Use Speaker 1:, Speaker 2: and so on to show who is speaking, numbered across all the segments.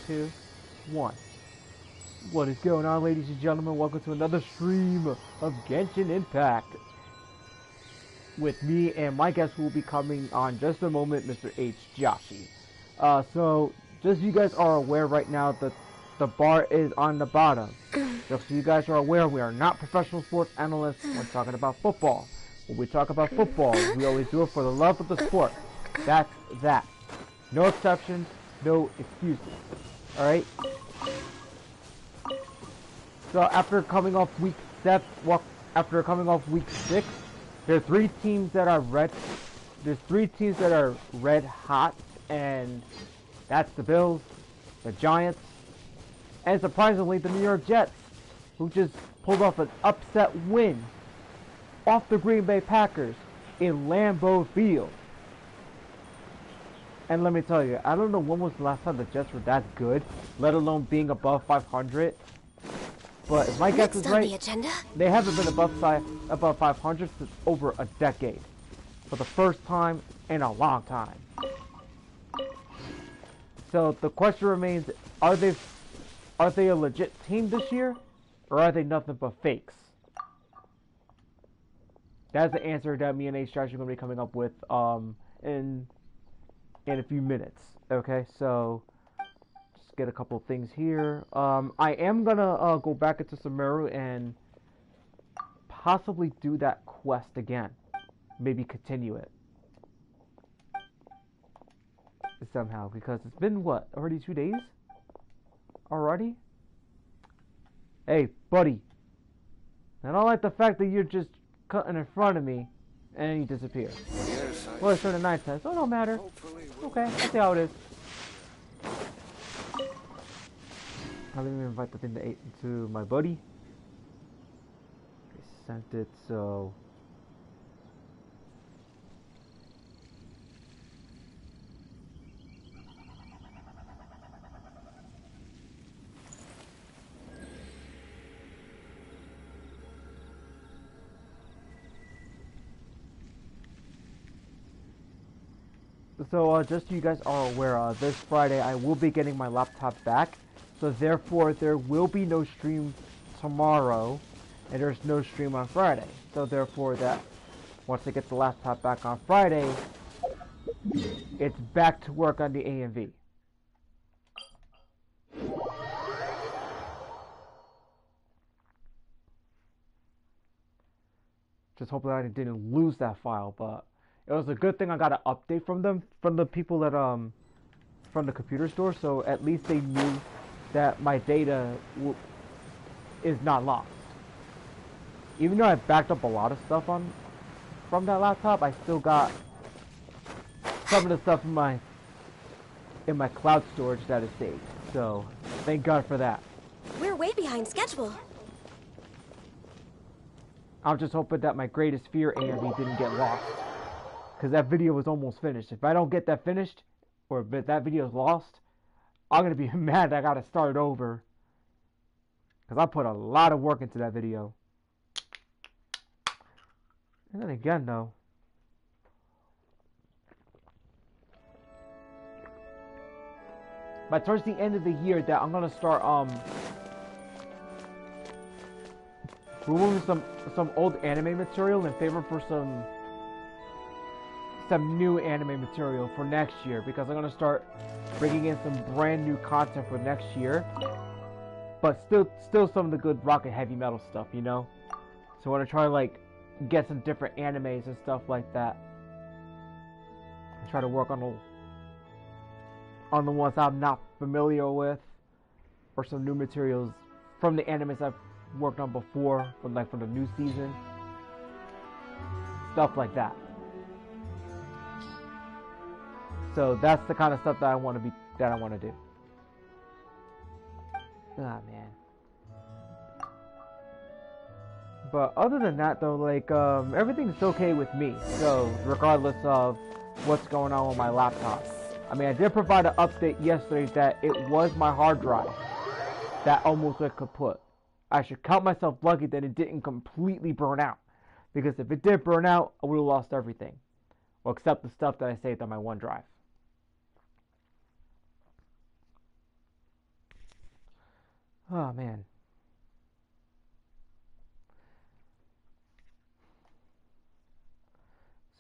Speaker 1: 2, 1. What is going on, ladies and gentlemen? Welcome to another stream of Genshin Impact. With me and my guest who will be coming on just a moment, Mr. Hjoshi. So, just so you guys are aware right now that the bar is on the bottom. Just so you guys are aware, we are not professional sports analysts when talking about football. When we talk about football, we always do it for the love of the sport. That's that. No exceptions, no excuses. Alright? So after coming off week 6, there are three teams that are red. There's three teams that are red hot, and that's the Bills, the Giants, and surprisingly the New York Jets, who just pulled off an upset win off the Green Bay Packers in Lambeau Field. And let me tell you, I don't know when was the last time the Jets were that good, let alone being above 500. But if my guess is right, they haven't been above 500 since over a decade. For the first time in a long time. So the question remains, are they a legit team this year? Or are they nothing but fakes? That's the answer that me and Hjoshi are going to be coming up with in a few minutes. Okay, so get a couple things here. I am gonna go back into Sumeru and possibly do that quest again. Maybe continue it somehow, because it's been what, already 2 days? Already? Hey, buddy. I don't like the fact that you're just cutting in front of me and then you disappear.
Speaker 2: Yes,
Speaker 1: well, it's turning nighttime, so it don't matter. Okay, I see how it is. Let me invite the thing to my buddy. I sent it, so just so you guys are aware, this Friday I will be getting my laptop back. So therefore, there will be no stream tomorrow, and there's no stream on Friday. So therefore, that once I get the laptop back on Friday, it's back to work on the AMV. Just hoping I didn't lose that file, but it was a good thing I got an update from them, from the people that from the computer store. So at least they knew that my data is not lost. Even though I backed up a lot of stuff from that laptop, I still got some of the stuff in my cloud storage that is saved. So thank God for that.
Speaker 3: We're way behind schedule.
Speaker 1: I'm just hoping that my greatest fear AMV didn't get lost, because that video was almost finished. If I don't get that finished, or if that video is lost, I'm gonna be mad that I gotta start over, because I put a lot of work into that video. And then again, though, but towards the end of the year, that I'm gonna start removing some old anime material in favor for some new anime material for next year, because I'm gonna start bringing in some brand new content for next year, but still some of the good rock and heavy metal stuff, you know. So I want to try to like get some different animes and stuff like that, and try to work on the ones I'm not familiar with, or some new materials from the animes I've worked on before, from the new season, stuff like that. So that's the kind of stuff that I want to do. Ah, man. But other than that, though, like everything's okay with me. So regardless of what's going on with my laptop, I mean, I did provide an update yesterday that it was my hard drive that almost went kaput. I should count myself lucky that it didn't completely burn out, because if it did burn out, I would have lost everything, well, except the stuff that I saved on my OneDrive. Oh man.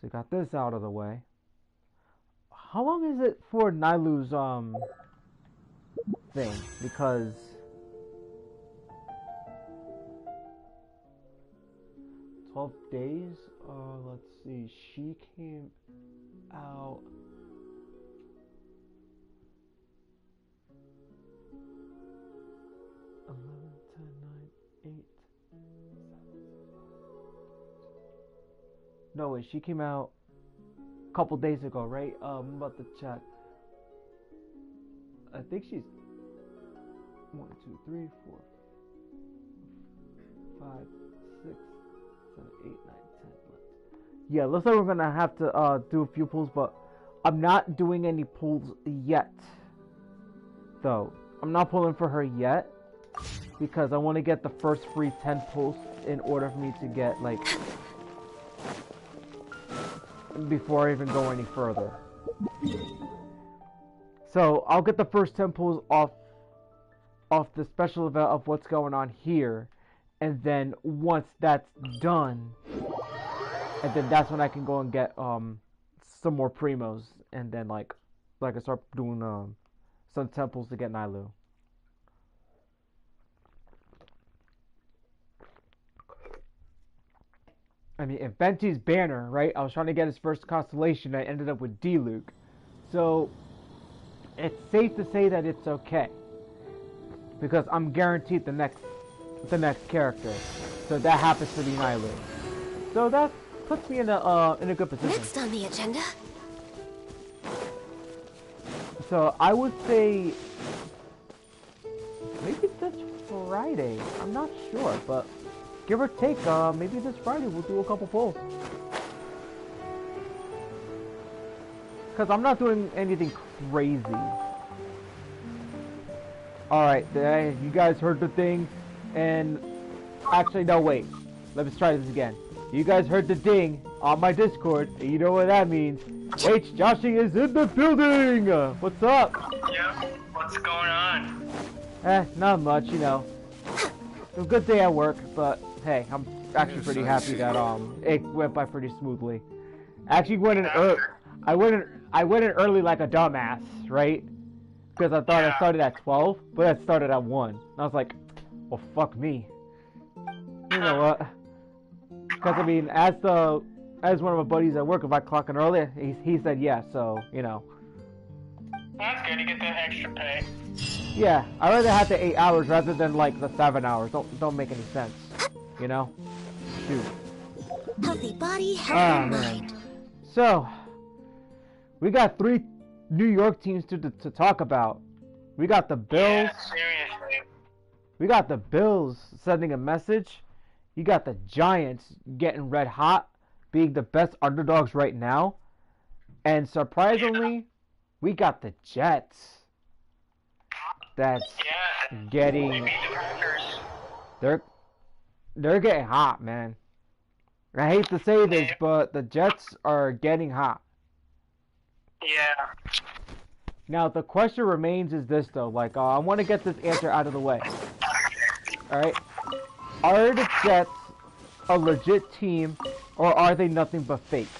Speaker 1: So got this out of the way. How long is it for Nailu's thing? Because 12 days? Let's see. She came out 11, 10, 9, 8. No way, she came out a couple days ago, right? I'm about to check. I think she's 1, 2, 3, 4, 5, 6, 7, 8, 9, 10, 11. Yeah, looks like we're gonna have to do a few pulls, but I'm not doing any pulls yet. Though I'm not pulling for her yet because I want to get the first free 10 pulls in order for me to get like before I even go any further. So I'll get the first 10 pulls off the special event of what's going on here, and then once that's done, and then that's when I can go and get some more primos, and then like I start doing some temples to get Nailu. I mean, if Benji's banner, right? I was trying to get his first constellation. I ended up with D-Luke. So, it's safe to say that it's okay. Because I'm guaranteed the next character. So that happens to be Nailu. So that puts me in a good position.
Speaker 3: Next on the agenda.
Speaker 1: So I would say maybe this Friday. I'm not sure, but give or take, maybe this Friday we'll do a couple polls. Because I'm not doing anything crazy. Alright, you guys heard the thing, and actually, no, wait. Let's try this again. You guys heard the ding on my Discord, and you know what that means. Hjoshi is in the building! What's up?
Speaker 2: Yep, what's going on?
Speaker 1: Not much, you know. It was a good day at work, but hey, I'm actually pretty happy that it went by pretty smoothly. Actually went in I went in early like a dumbass, right? Because I thought I started at 12, but I started at 1. And I was like, well, fuck me. You know what? Because I mean, as one of my buddies at work, if I clock in early, he said yes, so you know.
Speaker 2: That's good to get that extra pay.
Speaker 1: Yeah, I'd rather have the 8 hours rather than like the 7 hours. Don't make any sense, you know? Shoot.
Speaker 3: Healthy body, healthy mind.
Speaker 1: So, we got 3 New York teams to talk about. We got the Bills.
Speaker 2: Yeah, seriously.
Speaker 1: We got the Bills sending a message. You got the Giants getting red hot, being the best underdogs right now. And surprisingly, we got the Jets. That's getting. They're getting hot, man. I hate to say this, but the Jets are getting hot.
Speaker 2: Yeah.
Speaker 1: Now the question remains is this though, like I want to get this answer out of the way. All right, are the Jets a legit team, or are they nothing but fakes?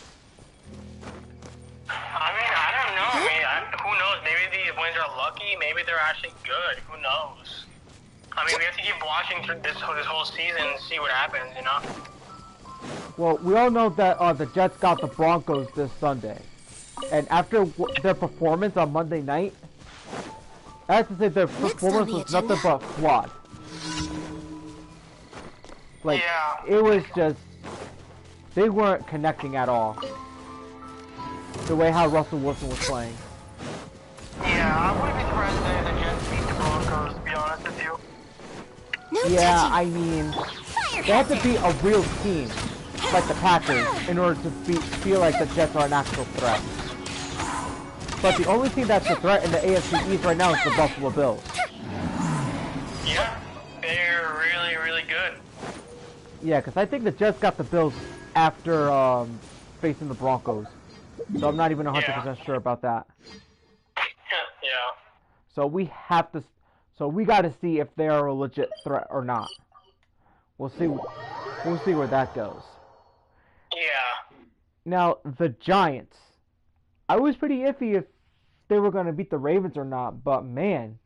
Speaker 2: I mean, I don't know. I mean, who knows? Maybe these wins are lucky. Maybe they're actually good. Who knows? I mean, we have to keep watching through this whole season and see what happens, you know?
Speaker 1: Well, we all know that the Jets got the Broncos this Sunday. And after their performance on Monday night, I have to say their performance was nothing but flawed. Like, it was just, they weren't connecting at all. The way how Russell Wilson was playing.
Speaker 2: Yeah, I wouldn't be surprised if the Jets beat the Broncos, to be honest with you.
Speaker 1: Yeah, I mean, they have to be a real team, like the Packers, in order to feel like the Jets are an actual threat. But the only team that's a threat in the AFC East right now is the Buffalo Bills.
Speaker 2: Yeah, they're really, really good.
Speaker 1: Yeah, because I think the Jets got the Bills after facing the Broncos. So I'm not even 100% sure about that.
Speaker 2: Yeah.
Speaker 1: So we have to So we got to see if they are a legit threat or not. We'll see. We'll see where that goes.
Speaker 2: Yeah.
Speaker 1: Now the Giants. I was pretty iffy if they were going to beat the Ravens or not, but man,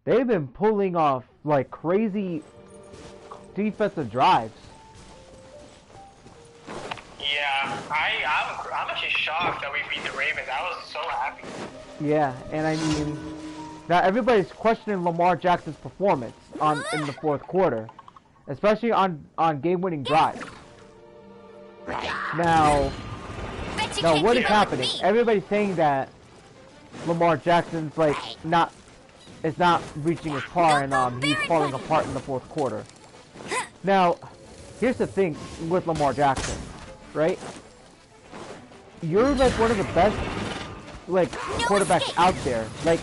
Speaker 1: they've been pulling off like crazy defensive drives.
Speaker 2: Yeah, I'm actually shocked that we beat the Ravens. I was so happy.
Speaker 1: Yeah, and I mean, now everybody's questioning Lamar Jackson's performance in the fourth quarter, especially on game-winning drives. Now what is happening? Everybody's saying that Lamar Jackson's like not reaching his par and he's falling apart in the fourth quarter. Now, here's the thing with Lamar Jackson, right? You're like one of the best like quarterbacks out there. Like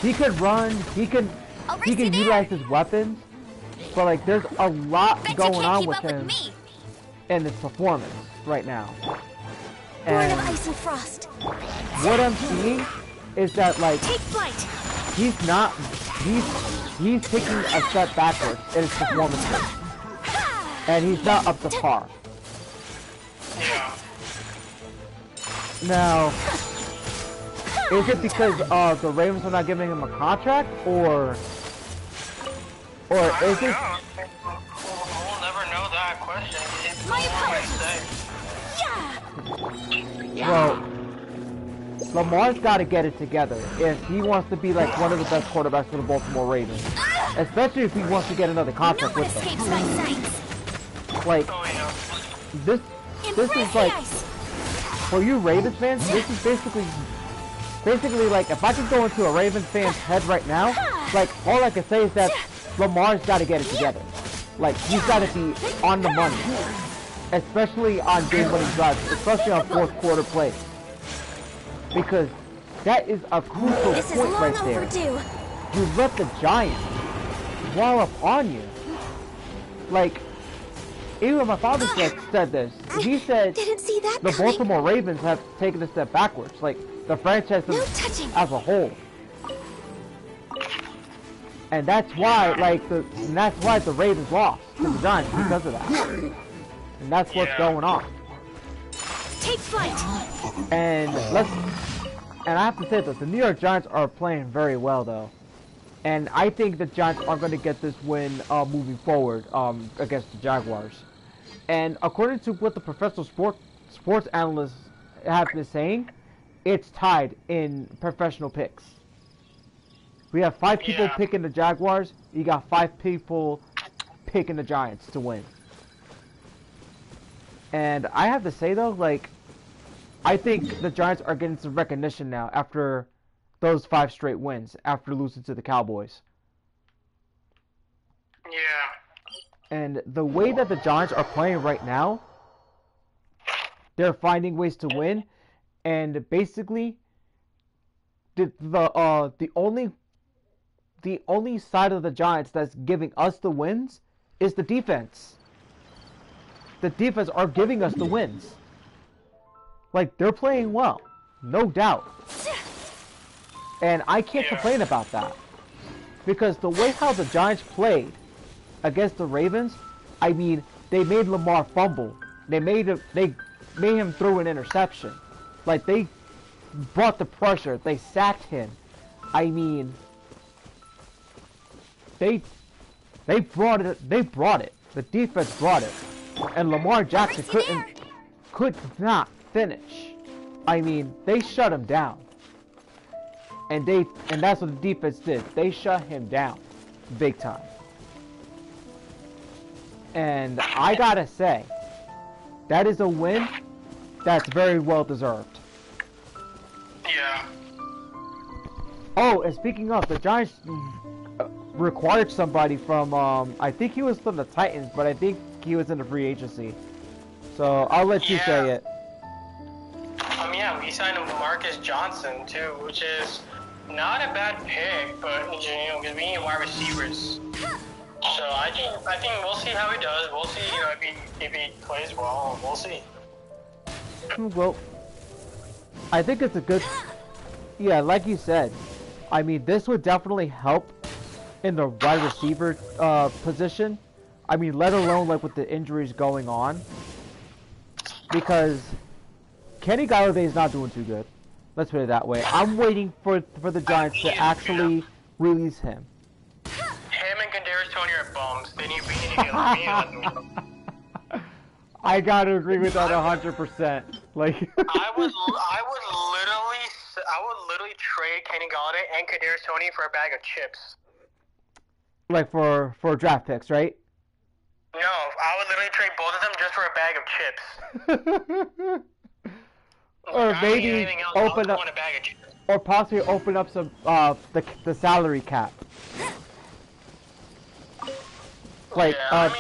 Speaker 1: he could run, he can utilize his weapons, but like there's a lot going on with him and his performance right now.
Speaker 3: Born of ice and frost.
Speaker 1: What I'm seeing is that like
Speaker 3: Take flight.
Speaker 1: he's taking a step backwards in his performances, and he's not up to par.
Speaker 2: Yeah.
Speaker 1: Now, is it because the Ravens are not giving him a contract, or is it?
Speaker 2: We'll never know that question. It's
Speaker 3: My
Speaker 2: hard to
Speaker 3: apologies.
Speaker 2: say.
Speaker 3: Yeah.
Speaker 1: Well, Lamar's got to get it together if he wants to be like one of the best quarterbacks for the Baltimore Ravens, especially if he wants to get another
Speaker 3: No
Speaker 1: contract
Speaker 3: one
Speaker 1: with them.
Speaker 3: escapes my sights.
Speaker 1: Like
Speaker 2: Oh, yeah.
Speaker 1: this is like
Speaker 3: Ice.
Speaker 1: for you Ravens fans. This is basically like if I could go into a Ravens fan's head right now, like all I can say is that Lamar's got to get it together. Like he's got to be on the money, especially on game-winning drives, especially on fourth quarter plays, because that is a crucial
Speaker 3: This is
Speaker 1: point
Speaker 3: long
Speaker 1: right there.
Speaker 3: overdue.
Speaker 1: You let the Giants wall up on you. Like even my father said this. He said
Speaker 3: Didn't see that
Speaker 1: the
Speaker 3: coming.
Speaker 1: Baltimore Ravens have taken a step backwards, like the franchise
Speaker 3: No touching.
Speaker 1: as a whole. And that's why, the Ravens lost to the Giants because of that. And that's what's going on.
Speaker 3: Take flight.
Speaker 1: And I have to say that the New York Giants are playing very well, though. And I think the Giants are going to get this win moving forward against the Jaguars. And according to what the professional sports analysts have been saying, it's tied in professional picks. We have 5 people picking the Jaguars. You got 5 people picking the Giants to win. And I have to say though, like, I think the Giants are getting some recognition now after those 5 straight wins, after losing to the Cowboys.
Speaker 2: Yeah.
Speaker 1: And the way that the Giants are playing right now, they're finding ways to win. And basically, the only side of the Giants that's giving us the wins is the defense. The defense are giving us the wins. Like, they're playing well, no doubt. And I can't complain about that. Because the way how the Giants played against the Ravens, I mean, they made Lamar fumble. They made him throw an interception. Like, they brought the pressure. They sacked him. I mean, they brought it. They brought it. The defense brought it. And Lamar Jackson could not finish. I mean, they shut him down. And that's what the defense did. They shut him down big time. And I gotta say, that is a win that's very well deserved.
Speaker 2: Yeah.
Speaker 1: Oh, and speaking of, the Giants required somebody from, I think he was from the Titans, but I think he was in the free agency. So I'll let you say it.
Speaker 2: Yeah, we signed him Marcus Johnson too, which is not a bad pick, but because we need wide receivers. So I think we'll see how he does. We'll see if he plays well. We'll see.
Speaker 1: Well, I think it's a good. Yeah, like you said, I mean, this would definitely help in the wide receiver position. I mean, let alone like with the injuries going on, because Kenny Galladay is not doing too good. Let's put it that way. I'm waiting for the Giants to actually release him.
Speaker 2: Him and Kadarius Toney are bums. We need to
Speaker 1: I gotta agree with that 100%. Like,
Speaker 2: I would literally trade Kenny Galladay and Kadarius Toney for a bag of chips.
Speaker 1: like for draft picks, right?
Speaker 2: No, I would literally trade both of them just for a bag of chips.
Speaker 1: Or maybe open up,
Speaker 2: a bag of chips.
Speaker 1: or possibly open up some the salary cap. Like,
Speaker 2: yeah, I mean,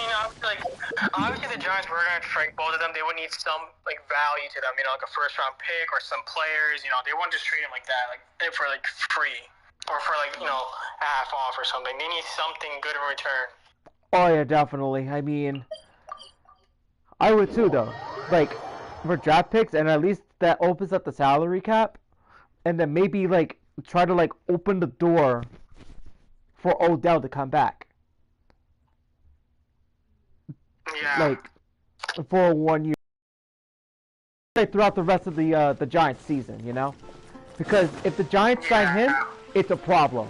Speaker 2: obviously the Giants were gonna trade both of them. They would need some like value to them, like a first round pick or some players. They wouldn't just trade them like that, like for like free or for like half off or something. They need something good in return.
Speaker 1: Oh yeah, definitely. I mean, I would too though. Like for draft picks, and at least that opens up the salary cap, and then maybe like try to like open the door for Odell to come back.
Speaker 2: Yeah.
Speaker 1: Like for 1 year, like throughout the rest of the Giants season, because if the Giants sign him, it's a problem.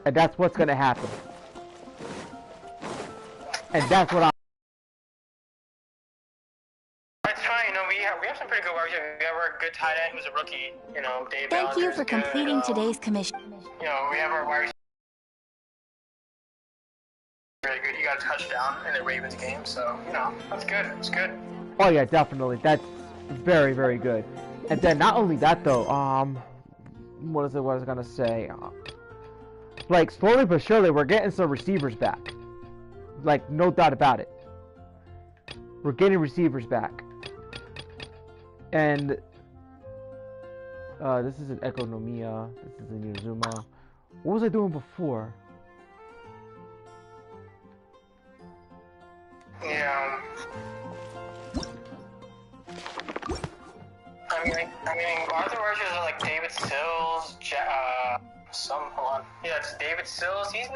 Speaker 1: And that's what's gonna happen. And that's what
Speaker 2: It's fine, we have some pretty good wide receivers. We have our good tight end who's a rookie, Dave
Speaker 3: Thank you for
Speaker 2: good.
Speaker 3: completing today's commission.
Speaker 2: We have our wide receiver. Really good. He got a touchdown in the Ravens game, so that's good. It's good.
Speaker 1: Oh yeah, definitely. That's very, very good. And then not only that though, what is it? What I was gonna say? Like slowly but surely, we're getting some receivers back. Like no doubt about it. We're getting receivers back. And this is an Economia. This is an Inazuma. What was I doing before?
Speaker 2: Yeah. I mean, Arthur Rogers are like David Sills, hold on. Yeah, it's David Sills. He's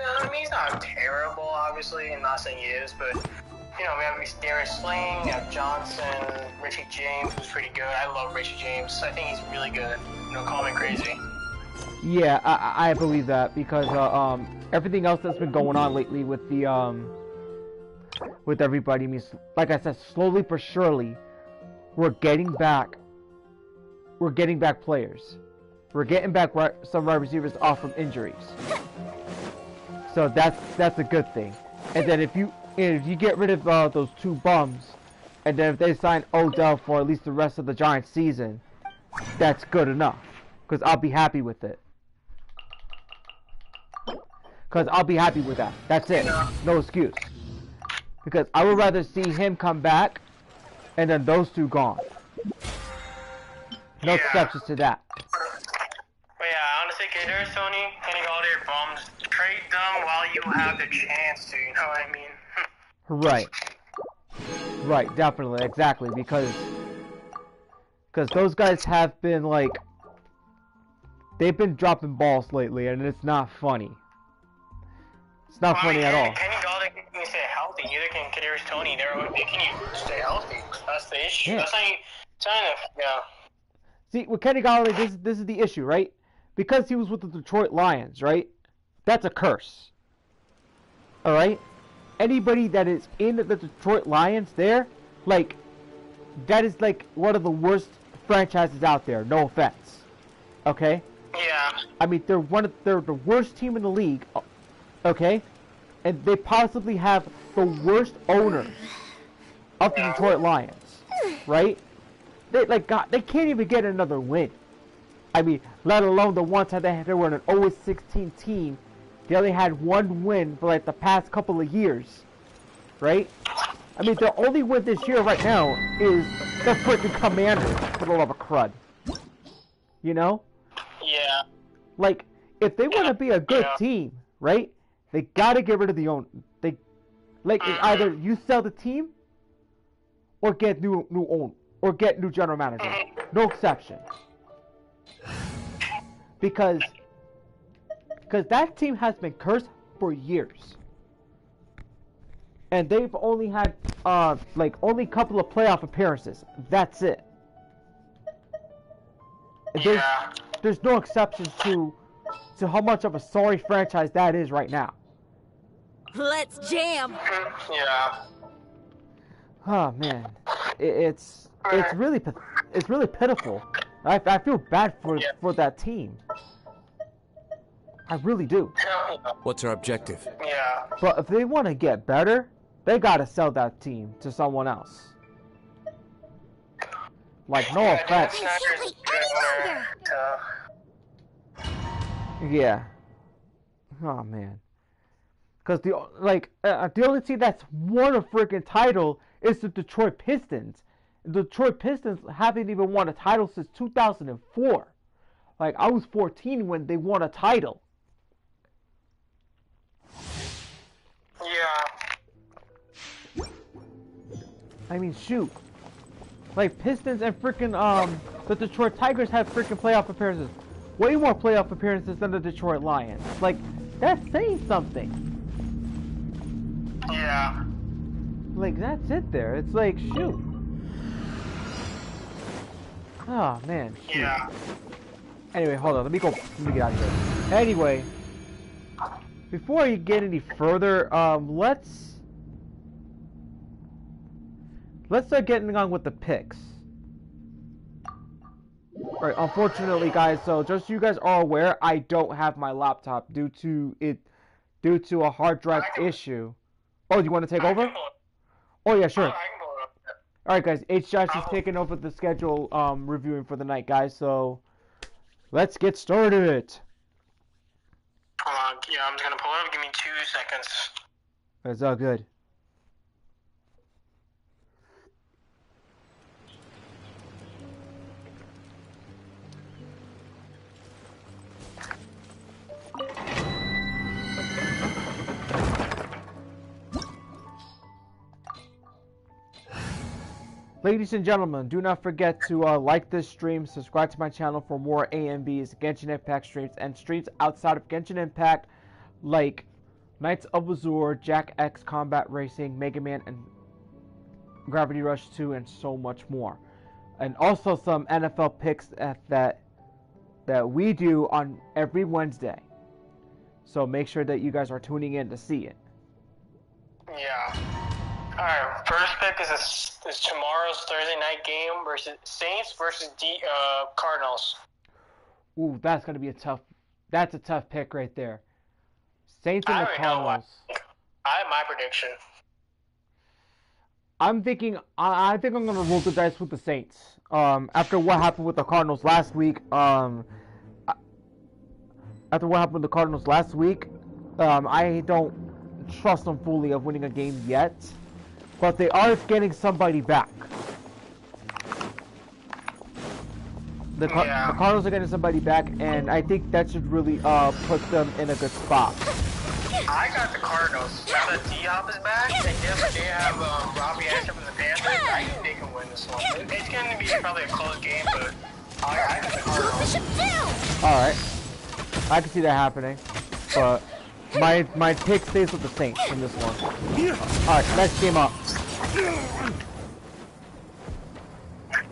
Speaker 2: not terrible, obviously. I'm not saying he is, but we have Darius Slaying, we have Johnson, Richie James, who's pretty good. I love Richie James. I think he's really good. Call me crazy.
Speaker 1: Yeah, I believe that because everything else that's been going on lately with the with everybody means, like I said, slowly but surely, we're getting back players. We're getting back some wide receivers off from injuries. So that's a good thing. And then if you get rid of those two bums, and then if they sign Odell for at least the rest of the Giants season, that's good enough. Because I'll be happy with it. Because I'll be happy with that. That's it. No excuse. Because I would rather see him come back, and then those two gone. No exceptions to that.
Speaker 2: But yeah, honestly, Kadarius Toney, Kenny Galladay are bums. Trade them while you have the chance to. You know what I mean?
Speaker 1: Right. Right. Definitely. Exactly. Because those guys have been like, they've been dropping balls lately, and it's not funny. It's not funny at all.
Speaker 2: Kenny Galladay can stay healthy. Neither can Kadarius Toney. They can stay healthy. That's the issue.
Speaker 1: Yeah.
Speaker 2: That's not yeah.
Speaker 1: See, with Kenny Galladay, this is the issue, right? Because he was with the Detroit Lions, right? That's a curse. All right? Anybody that is in the Detroit Lions there, like, that is like one of the worst franchises out there. No offense. Okay?
Speaker 2: Yeah.
Speaker 1: I mean, they're the worst team in the league. Okay? And they possibly have the worst owner of the Detroit Lions. Right? They can't even get another win. I mean, let alone the ones that they were an 0-16 team. They only had one win for like the past couple of years. Right? I mean, their only win this year right now is the freaking Commanders, for the love of crud. You know?
Speaker 2: Yeah.
Speaker 1: Like, if they want to be a good team, right? They gotta get rid of the owner. It's either you sell the team or get new general manager. No exception. Because that team has been cursed for years. And they've only had, only a couple of playoff appearances. That's it. There's no exception to how much of a sorry franchise that is right now.
Speaker 3: Let's jam.
Speaker 2: Yeah.
Speaker 1: Oh man, it's really pitiful. I feel bad for that team. I really do.
Speaker 4: What's our objective?
Speaker 2: Yeah.
Speaker 1: But if they want to get better, they gotta sell that team to someone else. Like, no offense. Yeah. Oh man. Because the only team that's won a freaking title is the Detroit Pistons. The Detroit Pistons haven't even won a title since 2004. Like, I was 14 when they won a title.
Speaker 2: Yeah.
Speaker 1: I mean, shoot. Like, Pistons and freaking, the Detroit Tigers have freaking playoff appearances. Way more playoff appearances than the Detroit Lions. Like, that's saying something.
Speaker 2: Yeah.
Speaker 1: Like, that's it there. It's like, shoot. Oh, man. Shoot.
Speaker 2: Yeah.
Speaker 1: Anyway, hold on. Let me get out of here. Anyway, before you get any further, let's start getting on with the picks. Right, unfortunately, guys, so just so you guys are aware, I don't have my laptop due to a hard drive issue. Oh, do you want to take over? Oh, yeah, sure. Alright, guys, H-Josh is taking over the schedule reviewing for the night, guys, so let's get started.
Speaker 2: Hold on, yeah, I'm just gonna pull it up. Give me 2 seconds.
Speaker 1: That's all good. Ladies and gentlemen, do not forget to like this stream, subscribe to my channel for more AMBs, Genshin Impact streams, and streams outside of Genshin Impact, like Knights of Azure, Jack X Combat Racing, Mega Man, and Gravity Rush 2, and so much more. And also some NFL picks that we do on every Wednesday. So make sure that you guys are tuning in to see it.
Speaker 2: Yeah. Alright, first pick is tomorrow's Thursday night game versus Saints versus Cardinals.
Speaker 1: Ooh, that's gonna be a tough pick right there. Saints and the Cardinals.
Speaker 2: I have my prediction.
Speaker 1: I think I'm gonna roll the dice with the Saints. After what happened with the Cardinals last week, I don't trust them fully of winning a game yet. But they are getting somebody back. The Cardinals are getting somebody back, and I think that should really put them in a good spot.
Speaker 2: I got the Cardinals. Now that D-Hop is back, and yes, they have Robbie Anderson from the Panthers, I think they can win this one. It's going to be probably a close game, but I got the Cardinals.
Speaker 1: Alright. I can see that happening. But my pick stays with the Saints in this one. Alright, next game up.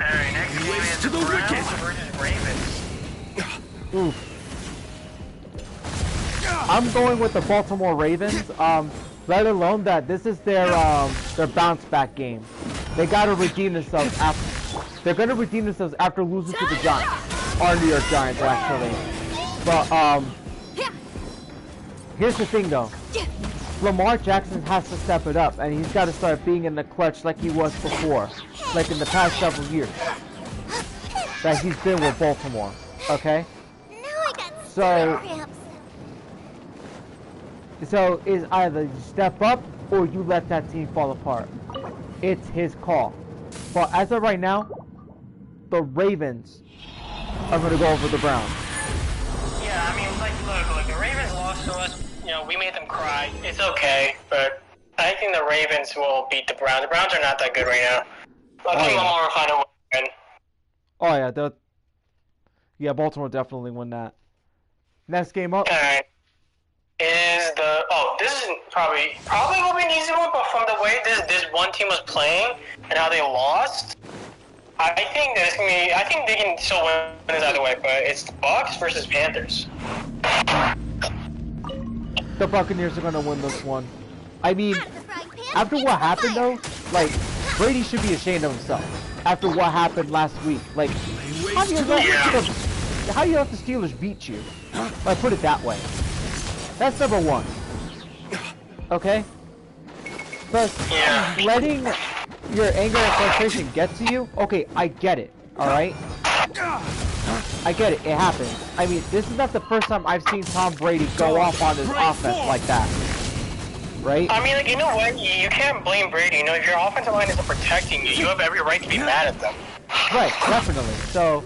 Speaker 2: Alright, next game is the Browns versus Ravens.
Speaker 1: Oof. I'm going with the Baltimore Ravens. Let alone that this is their bounce back game. They gotta redeem themselves after losing to the Giants, or New York Giants actually. But here's the thing though. Lamar Jackson has to step it up, and he's got to start being in the clutch like he was before, like in the past several years that he's been with Baltimore. Okay. So is either you step up or you let that team fall apart. It's his call. But as of right now, the Ravens are going to go over the Browns.
Speaker 2: Yeah, I mean, look, the Ravens lost to us. You know, we made them cry. It's okay, but I think the Ravens will beat the Browns. The Browns are not that good right now. I think Lamar will find a win.
Speaker 1: Oh yeah, Baltimore definitely won that. Next game up.
Speaker 2: Alright. This is probably will be an easy one, but from the way this one team was playing and how they lost, I think they can still win this either way, but it's the Bucks versus Panthers.
Speaker 1: The Buccaneers are gonna win this one. I mean, after what happened though, like Brady should be ashamed of himself. After what happened last week, like how do you let the Steelers beat you? Like put it that way. That's number one. Okay? But letting your anger and frustration get to you, okay, I get it. Alright? I get it, it happens. I mean, this is not the first time I've seen Tom Brady go off on his offense like that. Right?
Speaker 2: I mean, like, in a way, you can't blame Brady. You know, if your offensive line isn't protecting you, you have every right to be mad at them.
Speaker 1: Right, definitely. So,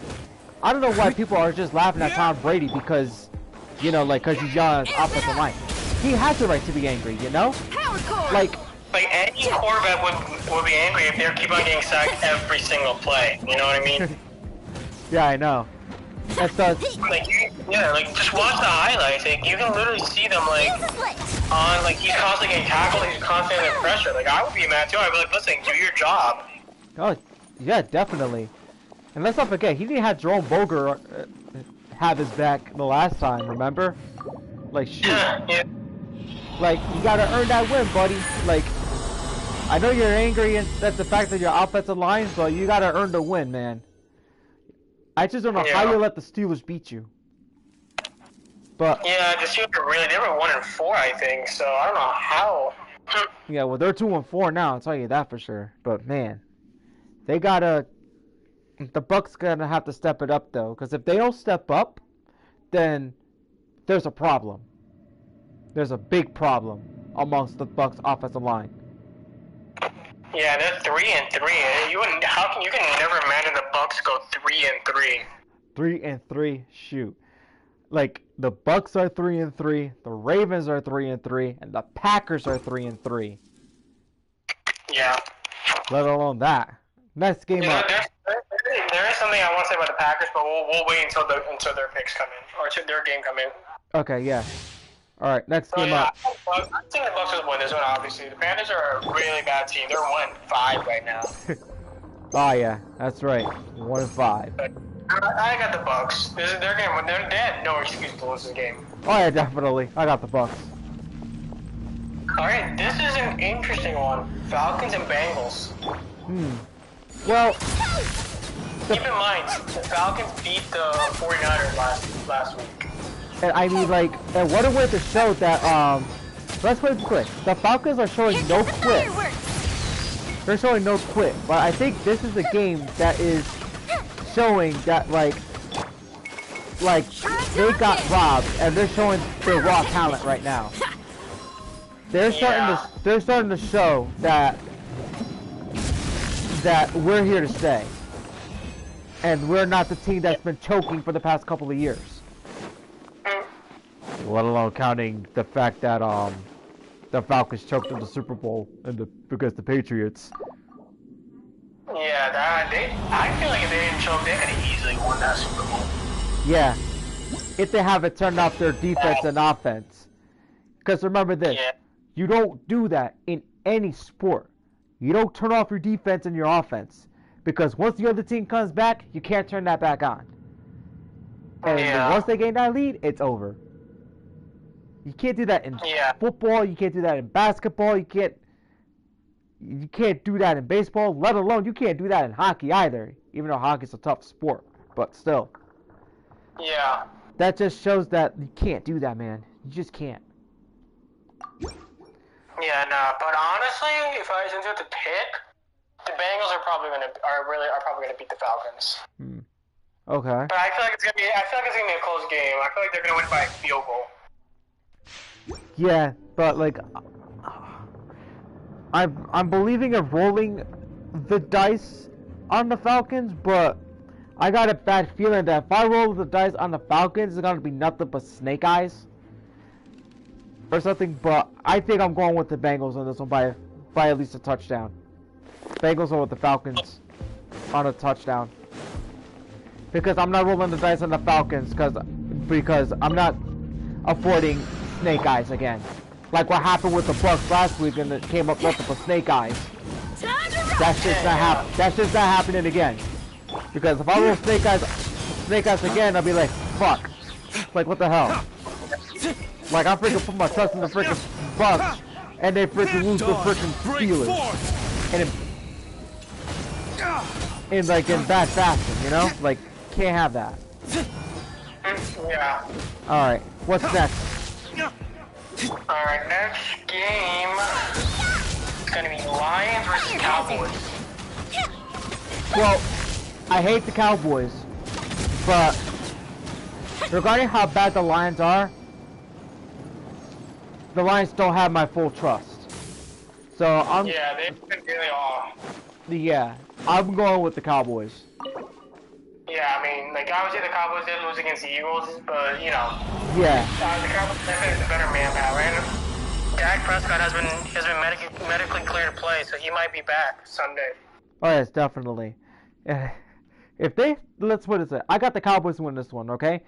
Speaker 1: I don't know why people are just laughing at Tom Brady because, you know, like, because he's yelling at his offensive line. He has the right to be angry, you know? Like
Speaker 2: any quarterback would be angry if they keep on getting sacked every single play. You know what I mean?
Speaker 1: Yeah, I know. That's
Speaker 2: just watch the highlights. Like, you can literally see them on he's constantly getting tackled. He's constantly under pressure. Like, I would be mad too. I'd be like, listen, do your job.
Speaker 1: Oh, yeah, definitely. And let's not forget, he didn't have Jerome Boger have his back the last time. Remember? Like, shoot.
Speaker 2: Yeah.
Speaker 1: Like, you gotta earn that win, buddy. Like, I know you're angry at the fact that your offensive line, but you gotta earn the win, man. I just don't know how you let the Steelers beat you. But
Speaker 2: yeah, the Steelers they were 1-4, I think. So I don't know how.
Speaker 1: Yeah, well, they're 2-4 now. I'll tell you that for sure. But man, they gotta. The Bucks gonna have to step it up though, because if they don't step up, then there's a problem. There's a big problem amongst the Bucks offensive line.
Speaker 2: Yeah, they're 3-3. You can never imagine the Bucks go 3-3.
Speaker 1: 3-3, shoot. Like the Bucks are 3-3, the Ravens are 3-3, and the Packers are 3-3.
Speaker 2: Yeah.
Speaker 1: Let alone that. Next game up.
Speaker 2: There is something I want to say about the Packers, but we'll wait until their picks come in or their game come in.
Speaker 1: Okay, yeah. All right, next game up.
Speaker 2: I think the Bucks will win this one. Obviously, the Panthers are a really bad team. They're 1-5 right now.
Speaker 1: Oh yeah, that's right. 1-5.
Speaker 2: I got the Bucks. This is their game. They had no excuse to lose this game.
Speaker 1: Oh yeah, definitely. I got the Bucks.
Speaker 2: All right, this is an interesting one. Falcons and Bengals.
Speaker 1: Well,
Speaker 2: keep in mind, the Falcons beat the 49ers last week.
Speaker 1: And I mean, like, and what a way to show that, let's put it quick. The Falcons are showing no quit. They're showing no quit. But I think this is a game that is showing that, like they got robbed, and they're showing their raw talent right now. They're starting to show that we're here to stay. And we're not the team that's been choking for the past couple of years. Let alone counting the fact that the Falcons choked in the Super Bowl because the Patriots.
Speaker 2: Yeah, I feel like if they didn't choke, they could have easily won that Super Bowl.
Speaker 1: Yeah, if they haven't turned off their defense and offense. Because remember this, you don't do that in any sport. You don't turn off your defense and your offense. Because once the other team comes back, you can't turn that back on. And once they gain that lead, it's over. You can't do that in football. You can't do that in basketball. You can't do that in baseball. Let alone you can't do that in hockey either. Even though hockey's a tough sport, but still.
Speaker 2: Yeah.
Speaker 1: That just shows that you can't do that, man. You just can't.
Speaker 2: Yeah, nah. But honestly, if I was to pick, the Bengals are probably gonna beat the Falcons.
Speaker 1: Okay.
Speaker 2: But I feel like it's gonna be a close game. I feel like they're gonna win by a field goal.
Speaker 1: Yeah, but like, I'm believing of rolling the dice on the Falcons, but I got a bad feeling that if I roll the dice on the Falcons, it's gonna be nothing but snake eyes or something. But I think I'm going with the Bengals on this one by at least a touchdown. Bengals are with the Falcons on a touchdown. Because I'm not rolling the dice on the Falcons because I'm not affording Snake Eyes again. Like what happened with the Bucks last week and it came up multiple Snake Eyes. That's just not happening again. Because if I roll Snake Eyes again, I'll be like, fuck. Like what the hell? Like I freaking put my trust in the freaking Bucks and they freaking lose the freaking Steelers. And in bad fashion, you know? Like can't have that.
Speaker 2: Yeah.
Speaker 1: Alright, what's next?
Speaker 2: Alright, next game is gonna be Lions versus Cowboys.
Speaker 1: Well, I hate the Cowboys, but regarding how bad the Lions are, the Lions don't have my full trust. So I'm
Speaker 2: Yeah, they've been really off.
Speaker 1: Yeah, I'm going with the Cowboys.
Speaker 2: Yeah, I mean, like obviously the Cowboys did lose against the Eagles, but you know.
Speaker 1: Yeah.
Speaker 2: The Cowboys is a better manpower, and Dak Prescott has been medically cleared to play, so he might be back Sunday.
Speaker 1: Oh yes, definitely. If they let's put it this way, I got the Cowboys to win this one, okay?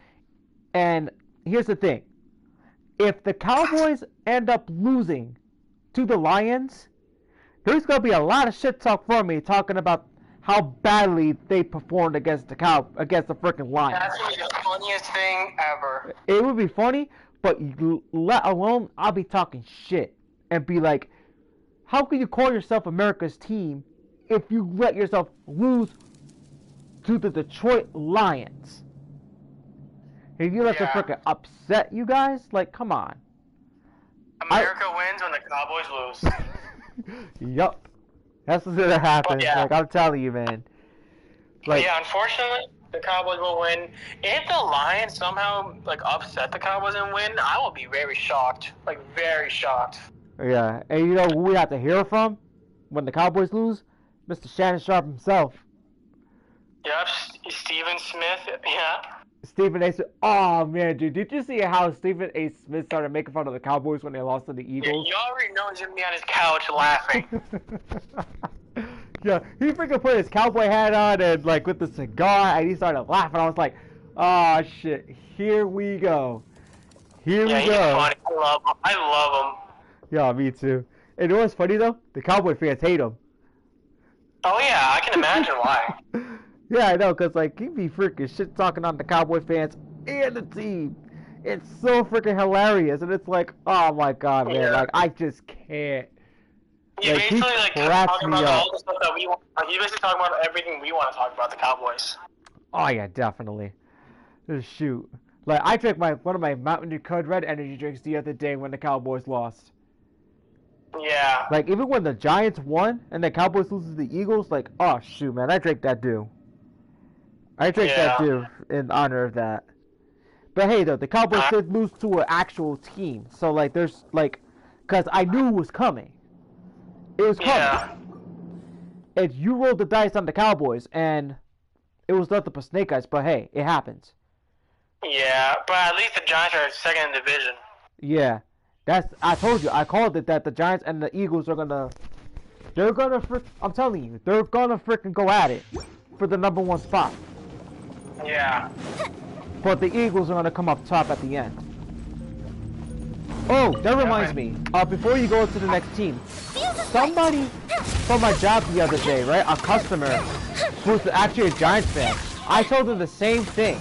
Speaker 1: And here's the thing: if the Cowboys end up losing to the Lions, there's gonna be a lot of shit talk for me talking about how badly they performed against the freaking Lions.
Speaker 2: That's gonna be the funniest thing ever.
Speaker 1: It would be funny, but let alone I'll be talking shit and be like, how can you call yourself America's team if you let yourself lose to the Detroit Lions? If you let them freaking upset you guys, like, come on.
Speaker 2: America wins when the Cowboys lose.
Speaker 1: Yup. That's what's gonna happen.
Speaker 2: Yeah.
Speaker 1: Like, I'm telling you, man. Like,
Speaker 2: yeah, unfortunately, the Cowboys will win. If the Lions somehow, like, upset the Cowboys and win, I will be very shocked. Like, very shocked.
Speaker 1: yeah. And you know who we have to hear from when the Cowboys lose? Mr. Shannon Sharp himself.
Speaker 2: Yep, Stephen Smith, yeah.
Speaker 1: Stephen A. Smith. Oh man, dude, did you see how Stephen A. Smith started making fun of the Cowboys when they lost to the Eagles?
Speaker 2: Yeah, you already know he's gonna be on his couch laughing.
Speaker 1: Yeah, he freaking put his cowboy hat on and like with the cigar, and he started laughing. I was like, "Oh shit, here we go, here we go."
Speaker 2: Yeah, he's funny. I love him.
Speaker 1: Yeah, me too. And you know what's funny though? The Cowboy fans hate him.
Speaker 2: Oh yeah, I can imagine why.
Speaker 1: Yeah, I know, cause like he be freaking shit talking on the Cowboy fans and the team. It's so freaking hilarious, and it's like, oh my god, man, like I just can't.
Speaker 2: He
Speaker 1: Like,
Speaker 2: basically
Speaker 1: he
Speaker 2: like
Speaker 1: cracks
Speaker 2: talking
Speaker 1: me
Speaker 2: about
Speaker 1: up.
Speaker 2: all the stuff that we want. He basically talking about everything we want to talk about the Cowboys.
Speaker 1: Oh yeah, definitely. Shoot, like I drank one of my Mountain Dew Code Red energy drinks the other day when the Cowboys lost.
Speaker 2: Yeah.
Speaker 1: Like even when the Giants won and the Cowboys lose to the Eagles, like oh shoot, man, I drank that dew. I drank that dew in honor of that. But hey, though the Cowboys did lose to an actual team, so like there's like, cause I knew it was coming. It was coming.
Speaker 2: Yeah.
Speaker 1: And you rolled the dice on the Cowboys, and it was nothing but snake eyes. But hey, it happens.
Speaker 2: Yeah, but at least the Giants are second in the division.
Speaker 1: Yeah, I told you, I called it that the Giants and the Eagles are gonna, I'm telling you, they're gonna freaking go at it for the #1 spot.
Speaker 2: Yeah.
Speaker 1: But the Eagles are gonna come up top at the end. Oh, that reminds me. Before you go to the next team, somebody from my job the other day, right? A customer who's actually a Giants fan. I told him the same thing,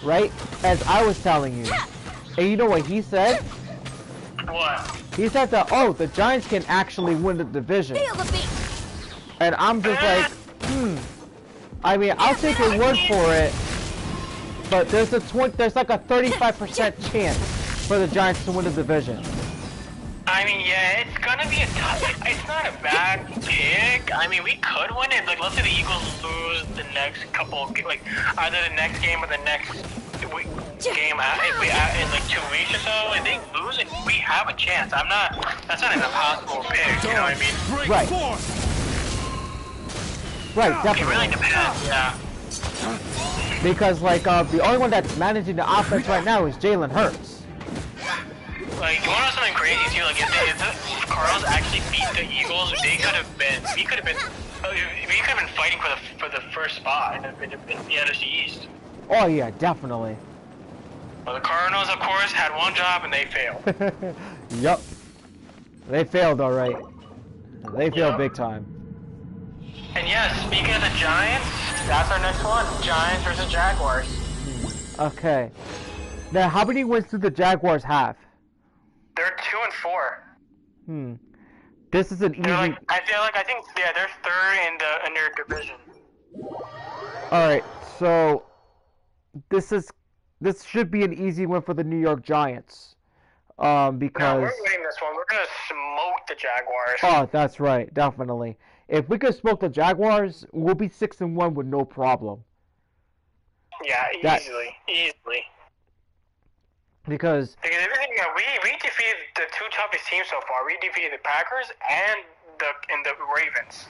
Speaker 1: right? As I was telling you. And you know what he said?
Speaker 2: What?
Speaker 1: He said that, oh, the Giants can actually win the division. And I'm just like, I mean, I'll take your word for it. But there's like a 35% chance for the Giants to win the division.
Speaker 2: I mean, yeah, it's gonna be it's not a bad pick. I mean, we could win it. Like, let's say the Eagles lose the next couple, like, either the next game or the next game in like 2 weeks or so. If they lose it, we have a chance. That's not an impossible pick, you know what I mean?
Speaker 1: Right. Right,
Speaker 2: It
Speaker 1: definitely.
Speaker 2: really depends, yeah.
Speaker 1: Because, like, the only one that's managing the offense right now is Jalen Hurts.
Speaker 2: Like, you wanna know something crazy too? Like, if the Cardinals actually beat the Eagles, we could have been We could have been fighting for the first spot in the NFC East.
Speaker 1: Oh yeah, definitely.
Speaker 2: Well, the Cardinals, of course, had one job and they failed.
Speaker 1: Yup. They failed, alright. They failed
Speaker 2: Yep.
Speaker 1: big time.
Speaker 2: And yes, speaking of the Giants, that's our next one. Giants versus Jaguars.
Speaker 1: Okay. Now, how many wins do the Jaguars have?
Speaker 2: They're 2-4.
Speaker 1: This is an easy...
Speaker 2: I think they're third in their division.
Speaker 1: Alright, so... This should be an easy win for the New York Giants. Because...
Speaker 2: No, we're winning this one. We're gonna smoke the Jaguars.
Speaker 1: Oh, that's right, definitely. If we could smoke the Jaguars, we'll be 6-1 with no problem.
Speaker 2: Yeah, easily.
Speaker 1: Because
Speaker 2: everything, we defeated the two toughest teams so far. We defeated the Packers and the Ravens.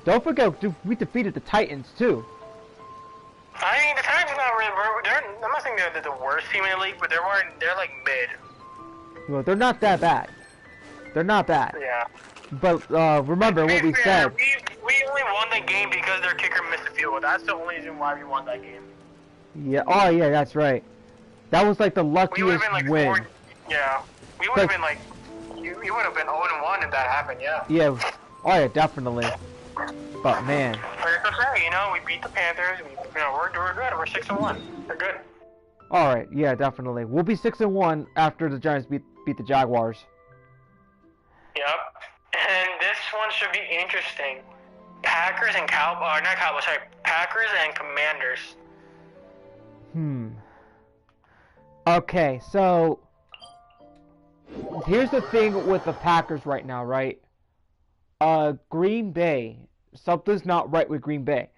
Speaker 1: don't forget, we defeated the Titans too.
Speaker 2: I mean, the Titans are not really. I'm not saying they're the worst team in the league, but they're like mid.
Speaker 1: Well, they're not that bad. They're not bad.
Speaker 2: Yeah.
Speaker 1: But remember what we said.
Speaker 2: We only won the game because their kicker missed the field goal. That's the only reason why we won that game.
Speaker 1: Yeah. Oh yeah, that's right. That was like the
Speaker 2: We would have
Speaker 1: luckiest
Speaker 2: been like
Speaker 1: win.
Speaker 2: yeah. We would have been like. You would have been 0-1 if that happened. Yeah.
Speaker 1: Yeah. Oh yeah, definitely. But man.
Speaker 2: But it's okay, we beat the Panthers. We're good. We're 6-1. We're good.
Speaker 1: All right. Yeah, definitely. We'll be 6-1 after the Giants beat the Jaguars.
Speaker 2: Yep. And this one should be interesting. Packers and Packers and Commanders.
Speaker 1: Okay, so here's the thing with the Packers right now, right? Green Bay, something's not right with Green Bay.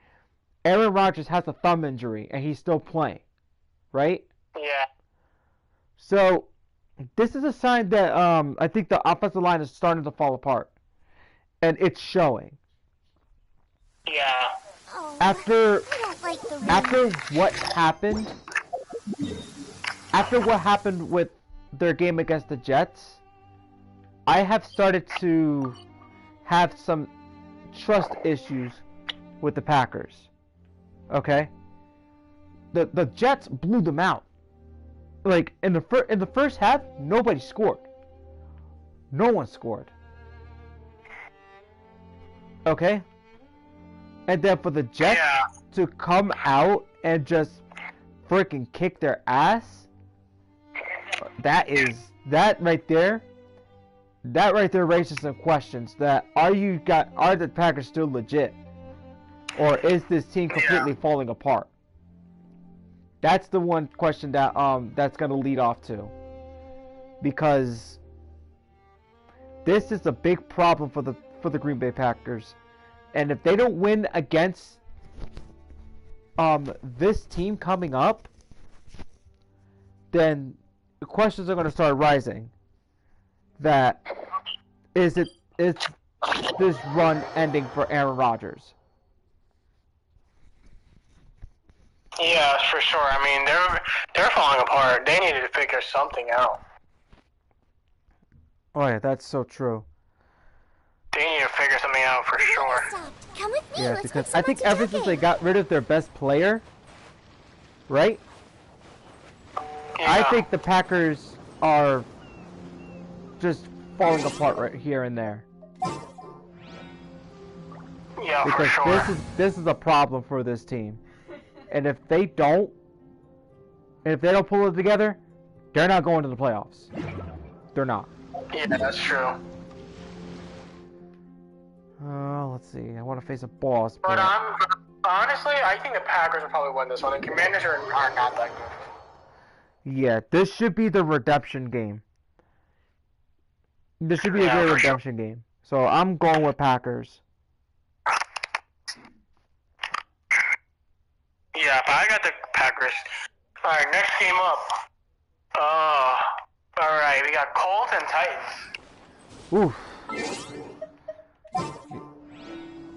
Speaker 1: Aaron Rodgers has a thumb injury and he's still playing, right?
Speaker 2: Yeah.
Speaker 1: So this is a sign that I think the offensive line is starting to fall apart, and it's showing.
Speaker 2: Yeah.
Speaker 3: Oh,
Speaker 1: After
Speaker 3: I don't like the rain.
Speaker 1: after what happened with their game against the Jets, I have started to have some trust issues with the Packers. Okay? The Jets blew them out. Like in the first half, nobody scored. No one scored. Okay? And then for the Jets to come out and just freaking kick their ass, that right there raises some questions. That are the Packers still legit, or is this team completely falling apart? That's the one question that that's gonna lead off to, because this is a big problem for the Green Bay Packers, and if they don't win against this team coming up, then the questions are gonna start rising. That is this run ending for Aaron Rodgers?
Speaker 2: Yeah, for sure. I mean, they're falling apart. They needed to figure something out.
Speaker 1: Oh yeah, that's so true.
Speaker 2: They need to figure something out for sure.
Speaker 3: Come with me.
Speaker 1: Yeah,
Speaker 3: Let's
Speaker 1: because
Speaker 3: go
Speaker 1: I think
Speaker 3: so much
Speaker 1: ever since they
Speaker 3: talking.
Speaker 1: got rid of their best player, right?
Speaker 2: Yeah.
Speaker 1: I think the Packers are just falling apart right here and there.
Speaker 2: Yeah, for
Speaker 1: Because
Speaker 2: sure.
Speaker 1: this is a problem for this team. And if they don't pull it together, they're not going to the playoffs. They're not.
Speaker 2: Yeah, that's true.
Speaker 1: Let's see. I want to face a boss.
Speaker 2: But honestly, I think the Packers will probably win this one. The Commanders are not that good.
Speaker 1: Yeah, this should be the redemption game. This should be a great redemption game. So I'm going with Packers.
Speaker 2: Yeah, I got the Packers. Alright, next game up. Alright, we got Colts and Titans.
Speaker 1: Oof.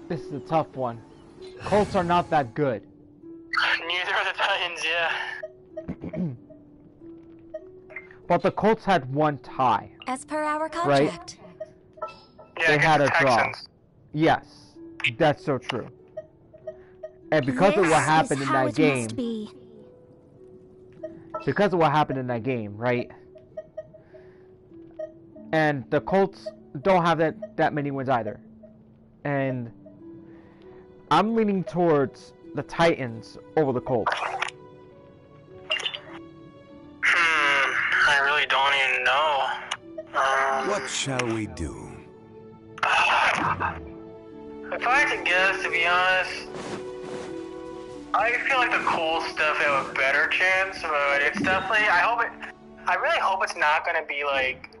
Speaker 1: This is a tough one. Colts are not that good.
Speaker 2: Neither are the Titans, yeah.
Speaker 1: But the Colts had one tie.
Speaker 3: As per our contract.
Speaker 2: Yeah,
Speaker 1: They
Speaker 2: against
Speaker 1: had
Speaker 2: the
Speaker 1: a draw.
Speaker 2: Texans.
Speaker 1: Yes. That's so true. And because of what happened in that game, because of what happened in that game, right? And the Colts don't have that many wins either. And I'm leaning towards the Titans over the Colts.
Speaker 2: I really don't even know.
Speaker 4: What shall we do?
Speaker 2: If I had to guess, to be honest, I feel like the Colts definitely have a better chance, but it's definitely, I really hope it's not gonna be like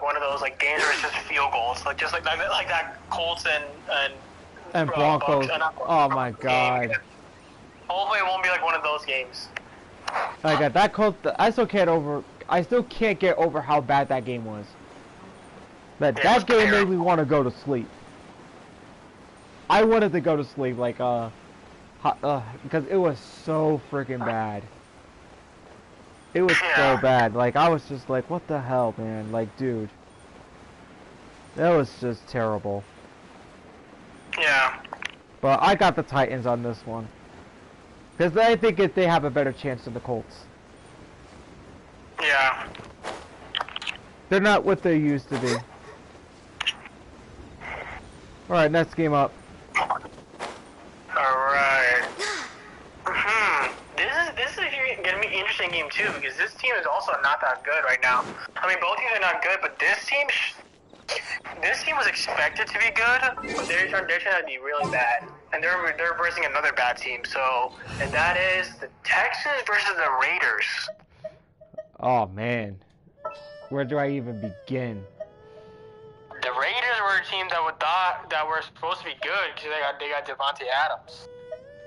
Speaker 2: one of those like games where it's just field goals, like that Colts and
Speaker 1: Broncos. Oh my God.
Speaker 2: Game. Hopefully it won't be like one of those games.
Speaker 1: Like that Colts, I still can't get over how bad that game was. That game made me want to go to sleep. I wanted to go to sleep, like because it was so freaking bad. It was so bad. Like I was just like, what the hell, man? Like, dude, that was just terrible.
Speaker 2: Yeah.
Speaker 1: But I got the Titans on this one because I think they have a better chance than the Colts.
Speaker 2: Yeah.
Speaker 1: They're not what they used to be. All right, next game up.
Speaker 2: Alright. This is gonna be an interesting game too, because this team is also not that good right now. I mean, both teams are not good, but this team was expected to be good, but they're turned out to be really bad, and they're versing another bad team. So, and that is the Texans versus the Raiders.
Speaker 1: Oh man, where do I even begin?
Speaker 2: The Raiders were a team that were supposed to be good because they got Devontae Adams.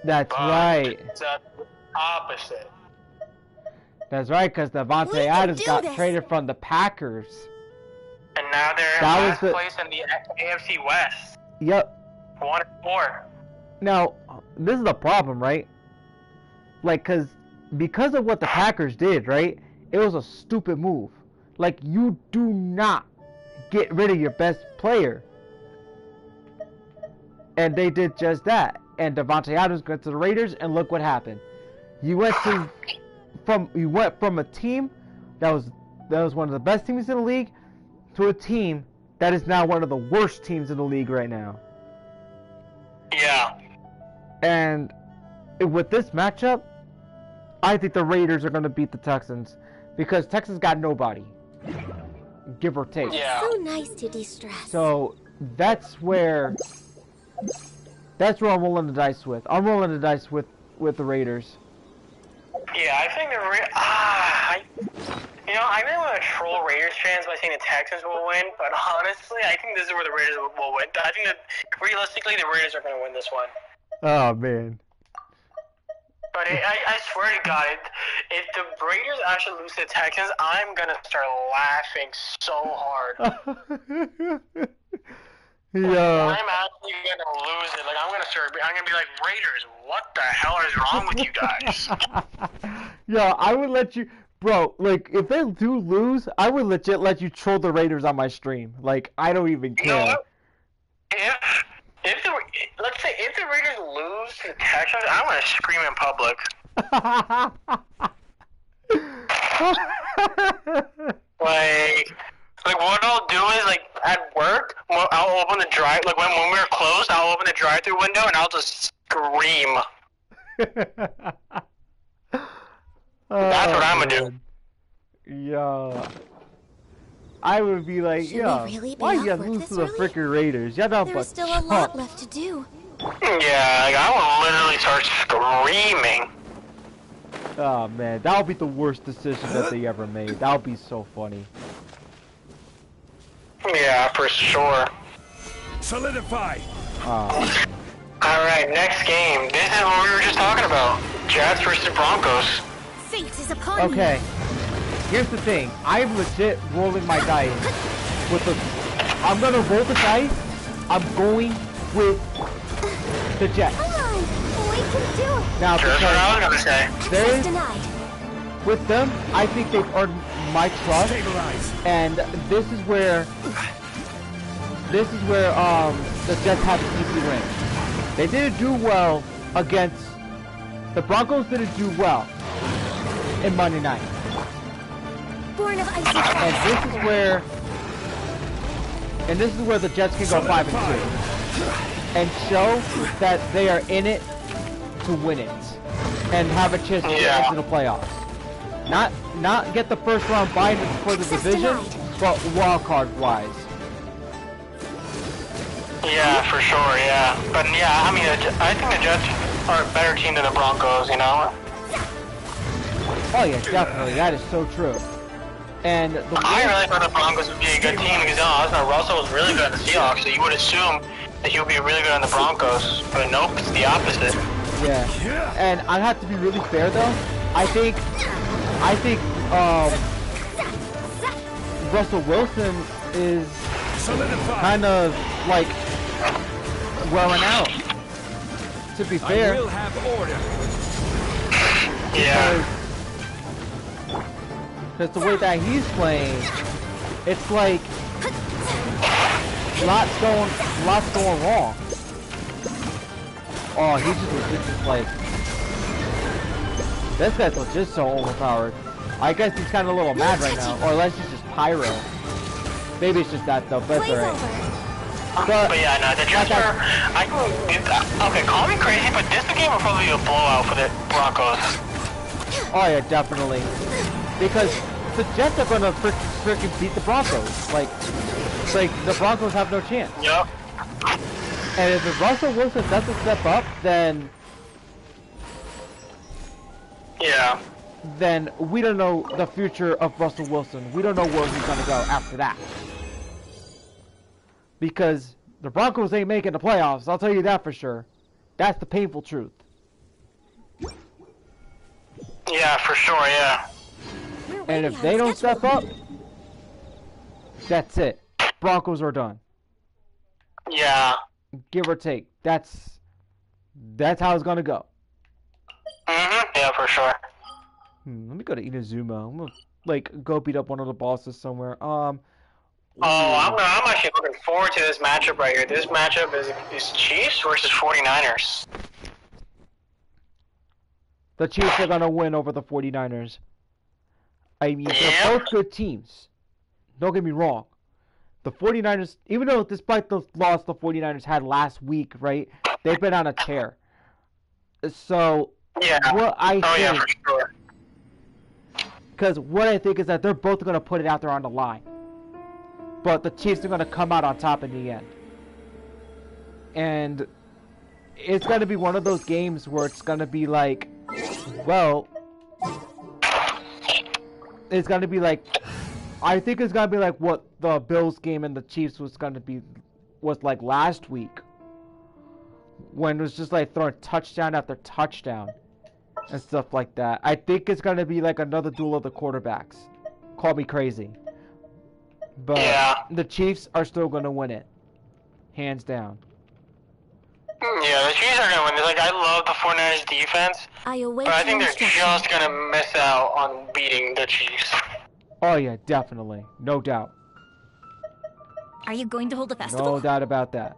Speaker 1: That's right.
Speaker 2: It's the opposite.
Speaker 1: That's right, because Devontae Adams got traded from the Packers.
Speaker 2: And now they're in last place in the AFC West.
Speaker 1: Yep.
Speaker 2: 1-4.
Speaker 1: Now, this is the problem, right? Like, because of what the Packers did, right? It was a stupid move. Like, you do not get rid of your best player. And they did just that. And Devontae Adams got to the Raiders, and look what happened. You went from a team that was one of the best teams in the league to a team that is now one of the worst teams in the league right now.
Speaker 2: Yeah.
Speaker 1: And with this matchup, I think the Raiders are going to beat the Texans because Texans got nobody, give or take.
Speaker 2: Yeah.
Speaker 3: So nice to de-stress.
Speaker 1: So that's where I'm rolling the dice with. I'm rolling the dice with the Raiders.
Speaker 2: Yeah, I think I really want to troll Raiders fans by saying the Texans will win, but honestly, I think this is where the Raiders will win. I think that realistically, the Raiders are going to win this one.
Speaker 1: Oh man.
Speaker 2: But I swear to God, if the Raiders actually lose to the Texans, I'm going to start laughing so hard.
Speaker 1: Yeah.
Speaker 2: I'm actually going to lose it. Like, I'm going to be like, Raiders, what the hell is wrong with you guys?
Speaker 1: Yeah, I would let you, bro, like, if they do lose, I would legit let you troll the Raiders on my stream. Like, I don't even care.
Speaker 2: You know what? Let's say if the Raiders lose to the Texans, I'm going to scream in public. Like what I'll do is, like, at work, I'll open the drive, like, when we're closed, I'll open the drive-thru window and I'll just scream. That's what I'm gonna do.
Speaker 1: Yeah. I would be like, yeah,
Speaker 3: really
Speaker 1: why you guys lose to the freaking Raiders? Y'all don't
Speaker 3: There's still a lot left to do.
Speaker 2: Yeah, like, I will literally start screaming.
Speaker 1: Oh man, that would be the worst decision that they ever made. That would be so funny.
Speaker 2: Yeah, for sure.
Speaker 4: Solidify.
Speaker 2: Alright, next game. This is what we were just talking about. Jets versus Broncos.
Speaker 3: Fate is upon
Speaker 1: Okay. Here's the thing. I'm legit rolling my dice with the... I'm gonna roll the dice. I'm going with the Jets.
Speaker 3: Come on, we can do it.
Speaker 1: Now,
Speaker 2: Just what I was gonna say.
Speaker 3: Access denied.
Speaker 1: With them, I think they've earned my trust.
Speaker 4: Stabilize.
Speaker 1: And this is where the Jets have an easy win. They didn't do well against the Broncos. Didn't do well in Monday night.
Speaker 3: Born of icy
Speaker 1: And this is where the Jets can go 5-2 and show that they are in it to win it and have a chance to get into the playoffs. Not get the first round bye for the division, but wild card wise.
Speaker 2: Yeah, for sure. Yeah, but yeah, I mean, I think the Jets are a better team than the Broncos. You know.
Speaker 1: Oh yeah, definitely. That is so true. And
Speaker 2: I really thought the Broncos would be a good team because Russell was really good on the Seahawks, so you would assume that he would be really good on the Broncos. But nope, it's the opposite.
Speaker 1: Yeah. And I have to be really fair though. I think Russell Wilson is kind of like wearing out. To be fair.
Speaker 4: I will have order.
Speaker 2: Yeah.
Speaker 1: Because the way that he's playing, it's like lots going wrong. Oh, he's just like this guy's just so overpowered. I guess he's kind of a little mad right now, or unless he's just pyro. Maybe it's just that though, but that's alright.
Speaker 2: But yeah, no, the Jets are. Okay, call me crazy, but this game will probably be a blowout for the Broncos.
Speaker 1: Oh yeah, definitely. Because the Jets are gonna freaking beat the Broncos. Like the Broncos have no chance.
Speaker 2: Yep.
Speaker 1: And if Russell Wilson doesn't step up, then we don't know the future of Russell Wilson. We don't know where he's gonna go after that. Because the Broncos ain't making the playoffs, I'll tell you that for sure. That's the painful truth.
Speaker 2: Yeah, for sure, yeah.
Speaker 1: And if they don't step up, that's it. Broncos are done.
Speaker 2: Yeah.
Speaker 1: Give or take. That's how it's gonna go.
Speaker 2: Yeah, for sure.
Speaker 1: Let me go to Inazuma. I'm gonna go beat up one of the bosses somewhere.
Speaker 2: I'm actually looking forward to this matchup right here. This matchup is Chiefs versus 49ers.
Speaker 1: The Chiefs are gonna win over the 49ers. I mean, they're both good teams. Don't get me wrong. The 49ers, even though despite the loss the 49ers had last week, right? They've been on a tear. So, what I think...
Speaker 2: yeah, for sure.
Speaker 1: Because what I think is that they're both going to put it out there on the line. But the Chiefs are going to come out on top in the end. And it's going to be one of those games where it's going to be like, well... It's going to be like... I think it's going to be like what the Bills game and the Chiefs was like last week. When it was just like throwing touchdown after touchdown. And stuff like that. I think it's going to be like another duel of the quarterbacks. Call me crazy. But the Chiefs are still going to win it. Hands down.
Speaker 2: Yeah, the Chiefs are going to win. Like, I love the 49ers defense. But I think they're just going to miss out on beating the Chiefs.
Speaker 1: Oh yeah, definitely. No doubt.
Speaker 3: Are you going to hold a festival?
Speaker 1: No doubt about that.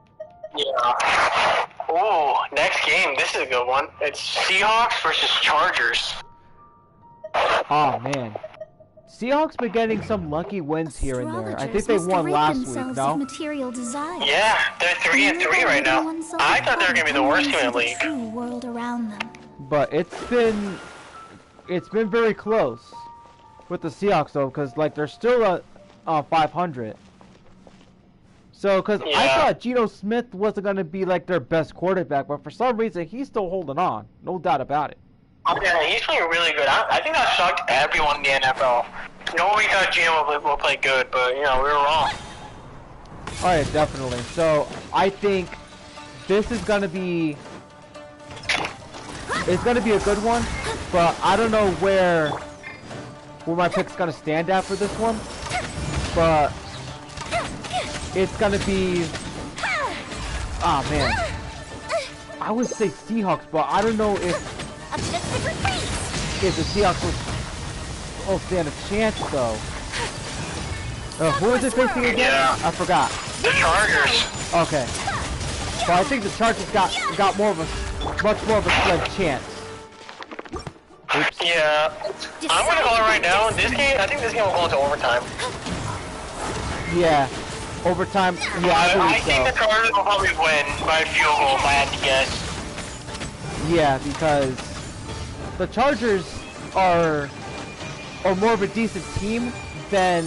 Speaker 2: Yeah. Ooh, next game. This is a good one. It's Seahawks versus Chargers.
Speaker 1: Oh man. Seahawks been getting some lucky wins here and there. I think they won last week, no?
Speaker 3: Yeah,
Speaker 2: they're 3-3 right now. I thought they were going to be the worst team in the league.
Speaker 3: World around them.
Speaker 1: But it's been very close with the Seahawks though, because like they're still 500. So, because I thought Geno Smith wasn't going to be like their best quarterback, but for some reason he's still holding on. No doubt about it.
Speaker 2: Yeah, he's playing really good. I think that shocked everyone in the NFL. Nobody thought Geno will play good, but you know, we were wrong.
Speaker 1: Oh yeah, definitely. So I think this is going to be a good one, but I don't know where my pick's going to stand at for this one. But it's going to be... Oh, man. I would say Seahawks, but I don't know if the Seahawks will stand a chance, though. Who is it facing again?
Speaker 2: Yeah.
Speaker 1: I forgot.
Speaker 2: The Chargers.
Speaker 1: Okay. But I think the Chargers got much more of a slim chance. Oops.
Speaker 2: Yeah. I'm gonna call it right now. This game, I think this game will go into overtime.
Speaker 1: Yeah. Overtime. Yeah, I
Speaker 2: think the Chargers will probably win by a field goal if I had to guess.
Speaker 1: Yeah, because the Chargers are more of a decent team than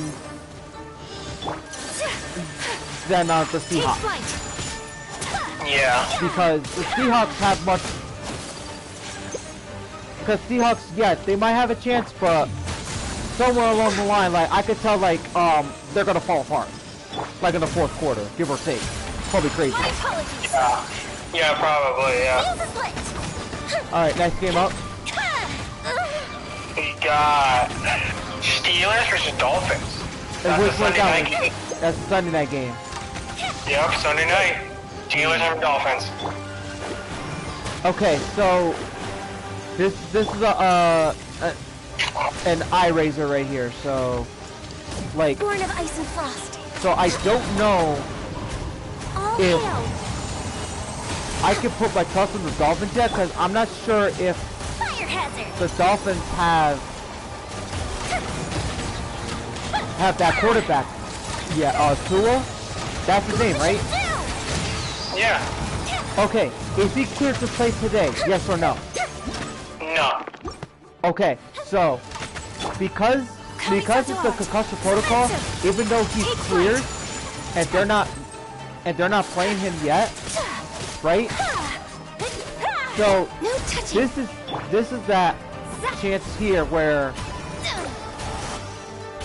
Speaker 1: the Seahawks.
Speaker 2: Yeah.
Speaker 1: Because the Seahawks have much. Because Seahawks, yeah, they might have a chance, but somewhere along the line, like I could tell, like they're gonna fall apart, like in the fourth quarter, give or take. Probably crazy.
Speaker 2: Yeah. Yeah, probably. Yeah.
Speaker 1: All right, next game up.
Speaker 2: We got Steelers versus Dolphins.
Speaker 1: And which one's that one? That's the Sunday night game.
Speaker 2: Yep, Sunday night. Steelers and Dolphins.
Speaker 1: Okay, so this is an eye raiser right here. So, like,
Speaker 3: Born of ice and frost.
Speaker 1: So I don't know if I can put my trust in the Dolphins yet, because I'm not sure if
Speaker 3: Fire hazard.
Speaker 1: the Dolphins have that quarterback. Yeah, Tua? That's his name, right?
Speaker 2: Yeah.
Speaker 1: Okay, is he cleared to play today? Yes or no?
Speaker 2: No.
Speaker 1: Okay, so because it's the concussion protocol, even though he's cleared and they're not playing him yet, right? So this is that chance here where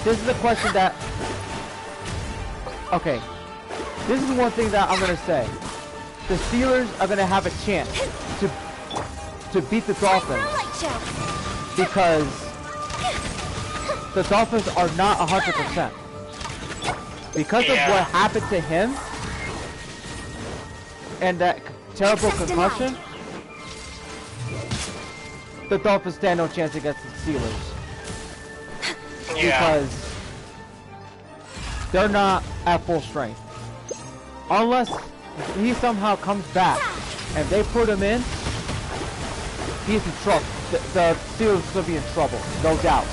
Speaker 1: this is a question that, okay, this is one thing that I'm gonna say. The Steelers are gonna have a chance to beat the Dolphins because the Dolphins are not 100%. Because of what happened to him and that terrible concussion, the Dolphins stand no chance against the Steelers.
Speaker 2: Yeah.
Speaker 1: Because they're not at full strength. Unless he somehow comes back and they put him in, he's in trouble. The Steelers will be in trouble, no doubt.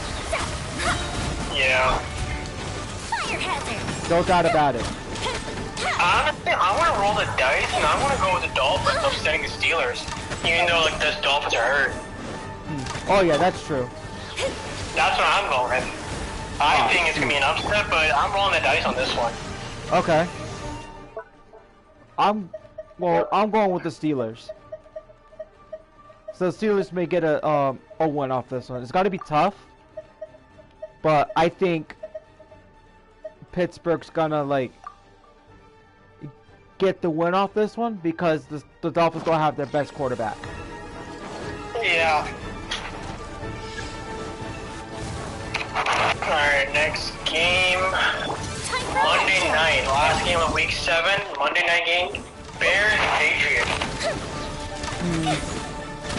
Speaker 2: Yeah.
Speaker 3: Fire hazard.
Speaker 1: No doubt about it.
Speaker 2: Honestly, I want to roll the dice and I want to go with the Dolphins upsetting the Steelers, even though like the Dolphins are hurt.
Speaker 1: Oh yeah, that's true.
Speaker 2: That's what I'm going with. I think it's gonna be an upset, but I'm rolling the dice on this one.
Speaker 1: Okay. I'm going with the Steelers. So the Steelers may get a win off this one. It's got to be tough, but I think Pittsburgh's gonna like get the win off this one because the Dolphins don't have their best quarterback.
Speaker 2: Yeah. Alright, next game. Monday night. Last game of week 7. Monday night game. Bears and Patriots.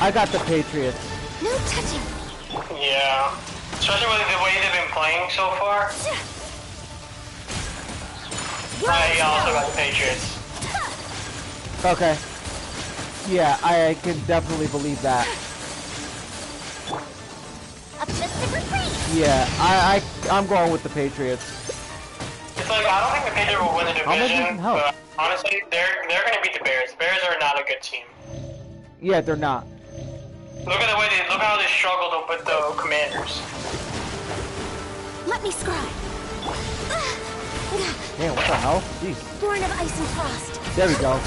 Speaker 1: I got the Patriots.
Speaker 3: No touching.
Speaker 2: Yeah. Especially with the way they've been playing so far. I also got the Patriots.
Speaker 1: Okay. Yeah, I can definitely believe that. Yeah, I'm going with the Patriots.
Speaker 2: It's like I don't think the Patriots will win the division, but honestly, they're gonna beat the Bears. The Bears are not a good team.
Speaker 1: Yeah, they're not.
Speaker 2: Look how they struggled with the Commanders.
Speaker 3: Let me scribe.
Speaker 1: Damn, what the hell? Jeez.
Speaker 3: Born of ice and frost.
Speaker 1: There we go.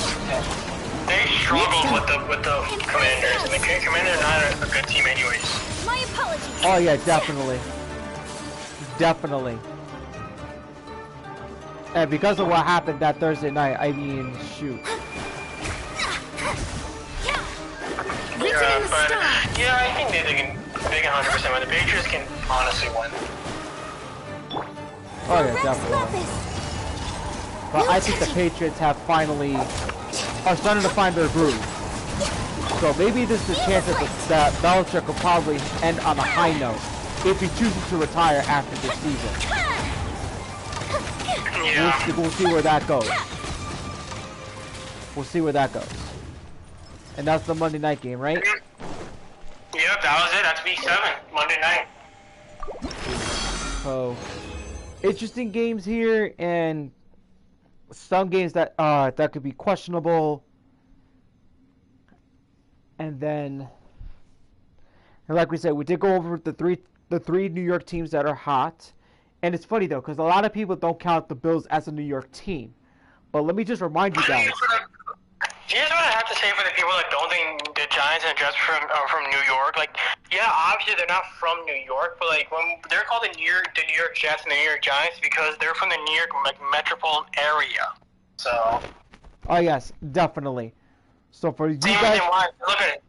Speaker 2: They struggled with the Commanders, and the Commanders are not a good team anyways.
Speaker 3: My apologies.
Speaker 1: Oh yeah, definitely. Definitely. And because of what happened that Thursday night, I mean, shoot.
Speaker 2: Yeah, I think they can 100% win. The Patriots can honestly win.
Speaker 1: Oh yeah, definitely. But I think the Patriots are starting to find their groove. So maybe this is a chance that Belichick will probably end on a high note if he chooses to retire after this season.
Speaker 2: Yeah.
Speaker 1: We'll see where that goes. we'll see where that goes. And that's the Monday night game, right?
Speaker 2: Yep, that was it. That's week 7, Monday night.
Speaker 1: So, interesting games here, and some games that that could be questionable. And then, and like we said, we did go over the three New York teams that are hot. And it's funny though, because a lot of people don't count the Bills as a New York team. But let me just remind you guys.
Speaker 2: Here's what I have to say for the people that don't think the Giants and Jets are from New York. Like, yeah, obviously they're not from New York, but like when they're called the New York Jets and the New York Giants because they're from the New York metropolitan area. So.
Speaker 1: Oh yes, definitely. So for you guys,
Speaker 2: look at it.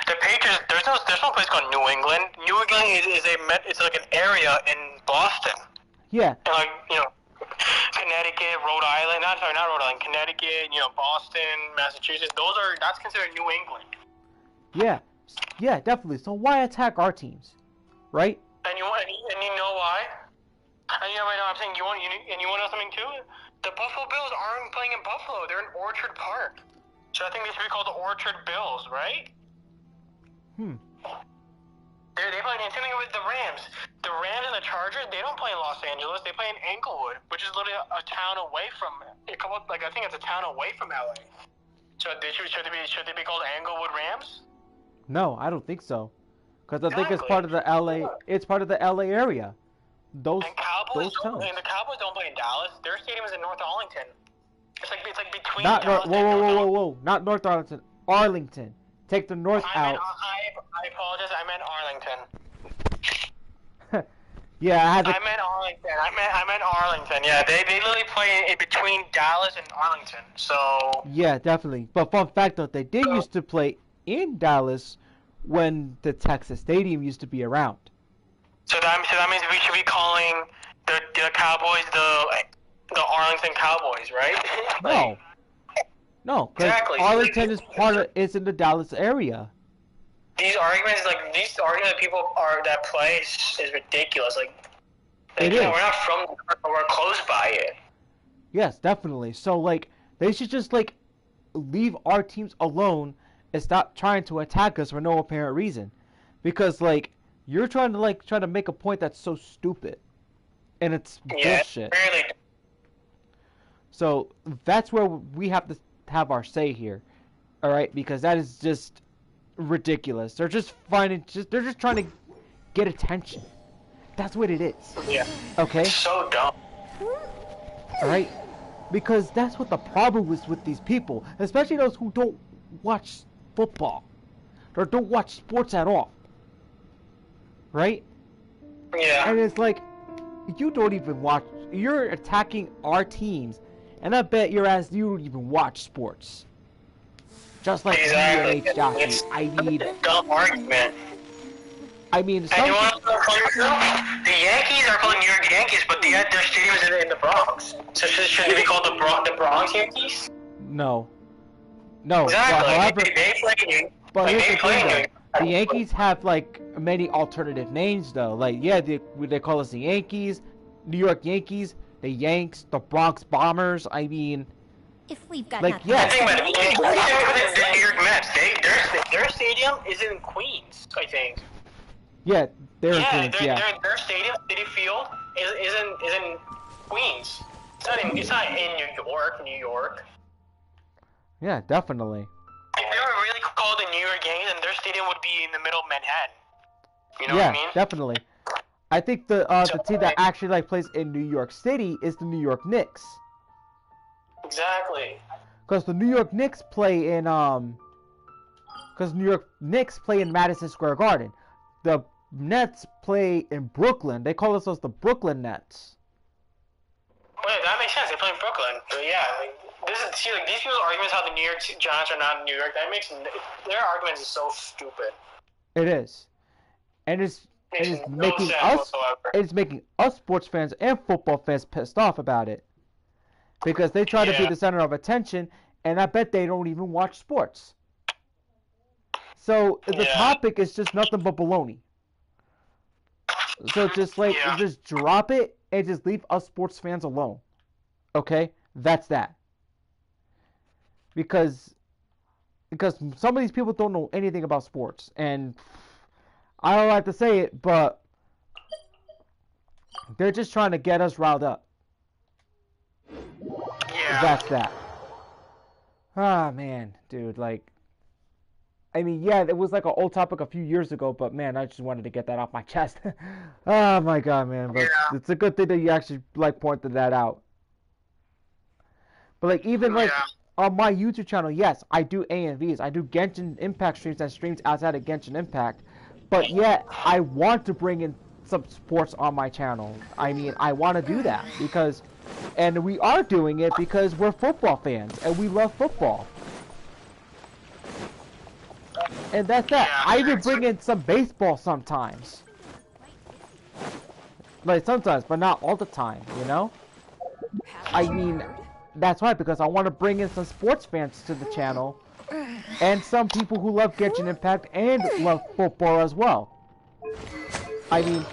Speaker 2: The Patriots. There's no place called New England. New England it's like an area in Boston.
Speaker 1: Yeah.
Speaker 2: And like Connecticut, Rhode Island. Not Rhode Island. Connecticut. Boston, Massachusetts. That's considered New England.
Speaker 1: Yeah, definitely. So why attack our teams, right?
Speaker 2: And you know why? And right now I'm saying you want to know something too? The Buffalo Bills aren't playing in Buffalo. They're in Orchard Park. So I think they should be called the Orchard Bills, right? They play the same thing with the Rams. The Rams and the Chargers, they don't play in Los Angeles. They play in Englewood, which is literally a town away from I think it's a town away from LA. So should they be called Englewood Rams?
Speaker 1: No, I don't think so. Because I think it's part of the LA. It's part of the LA area. Those towns.
Speaker 2: And the Cowboys don't play in Dallas. Their stadium is in North Arlington. It's like between.
Speaker 1: Not
Speaker 2: Dallas
Speaker 1: whoa! Not North Arlington. Arlington. Take the North out.
Speaker 2: I apologize. I meant Arlington.
Speaker 1: Yeah,
Speaker 2: I meant Arlington. I meant Arlington. Yeah, they literally play in between Dallas and Arlington. So.
Speaker 1: Yeah, definitely. But fun fact though, they did used to play in Dallas when the Texas Stadium used to be around. So
Speaker 2: that means we should be calling the Cowboys the Arlington Cowboys, right?
Speaker 1: No, because
Speaker 2: exactly.
Speaker 1: Arlington is in the Dallas area.
Speaker 2: These arguments that people that play is ridiculous. We're not from, we're close by it.
Speaker 1: Yes, definitely. So they should just leave our teams alone and stop trying to attack us for no apparent reason, because you're trying to make a point that's so stupid, and it's bullshit.
Speaker 2: Really.
Speaker 1: So that's where we have to have our say here, all right? Because that is just ridiculous. They're just trying to get attention. That's what it is.
Speaker 2: Yeah.
Speaker 1: Okay.
Speaker 2: So dumb.
Speaker 1: All right. Because that's what the problem is with these people, especially those who don't watch football or don't watch sports at all. Right?
Speaker 2: Yeah.
Speaker 1: And it's you don't even watch. You're attacking our teams, and I bet your ass you don't even watch sports. Just like
Speaker 2: exactly.
Speaker 1: Hjoshi.
Speaker 2: Dumb argument.
Speaker 1: I mean,
Speaker 2: and you want to know, the Yankees are called New York Yankees, but their stadium is in the Bronx. So should they be called the Bronx Yankees?
Speaker 1: No.
Speaker 2: Exactly. They play.
Speaker 1: But here's the thing, though. The Yankees have many alternative names, though. They call us the Yankees, New York Yankees, the Yanks, the Bronx Bombers. I mean,
Speaker 3: if we've got
Speaker 1: nothing. Yeah.
Speaker 2: The New York Mets. Their stadium is in Queens, I think.
Speaker 1: Yeah, they're in Queens.
Speaker 2: Their stadium, Citi Field, is in Queens. It's not in New York.
Speaker 1: Yeah, definitely.
Speaker 2: If they were really called the New York Yankees, then their stadium would be in the middle of Manhattan. You know what I mean?
Speaker 1: Yeah, definitely. I think the team that actually plays in New York City is the New York Knicks.
Speaker 2: Exactly.
Speaker 1: Because the New York Knicks play in Madison Square Garden. The Nets play in Brooklyn. They call themselves the Brooklyn Nets.
Speaker 2: Well, that makes sense. They play in Brooklyn. But yeah, these people's arguments how the New York Giants are not in New York, their arguments is so stupid.
Speaker 1: It is. And it's making us sports fans and football fans pissed off about it. Because they try to be the center of attention, and I bet they don't even watch sports. So the topic is just nothing but baloney. So just drop it and just leave us sports fans alone. Okay? That's that. because some of these people don't know anything about sports, and I don't like to say it, but they're just trying to get us riled up.
Speaker 2: Yeah.
Speaker 1: That's that. Ah, man, dude, like, I mean, yeah, it was like an old topic a few years ago, but man, I just wanted to get that off my chest. Oh my god, man, but it's a good thing that you actually, like, pointed that out. But, like, even, like, on my YouTube channel, yes, I do AMVs. I do Genshin Impact streams and streams outside of Genshin Impact. But yet, I want to bring in some sports on my channel. I mean, I want to do that because, and we are doing it because we're football fans and we love football. And that's that. I even bring in some baseball sometimes. Like, sometimes, but not all the time, you know? I mean, that's right, because I want to bring in some sports fans to the channel, and some people who love Genshin Impact and love football as well. I mean,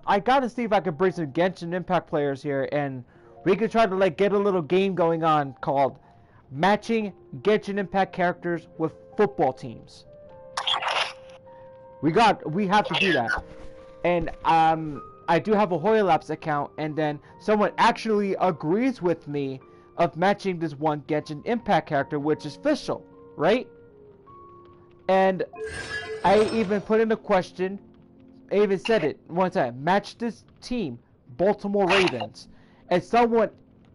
Speaker 1: I gotta see if I can bring some Genshin Impact players here, and we can try to, like, get a little game going on called Matching Genshin Impact Characters with Football Teams. We have to do that. And, I do have a Hoylapse account, and then someone actually agrees with me of matching this one Genshin Impact character, which is Fischl, right? And I even put in a question, I even said it one time, match this team, Baltimore Ravens. And someone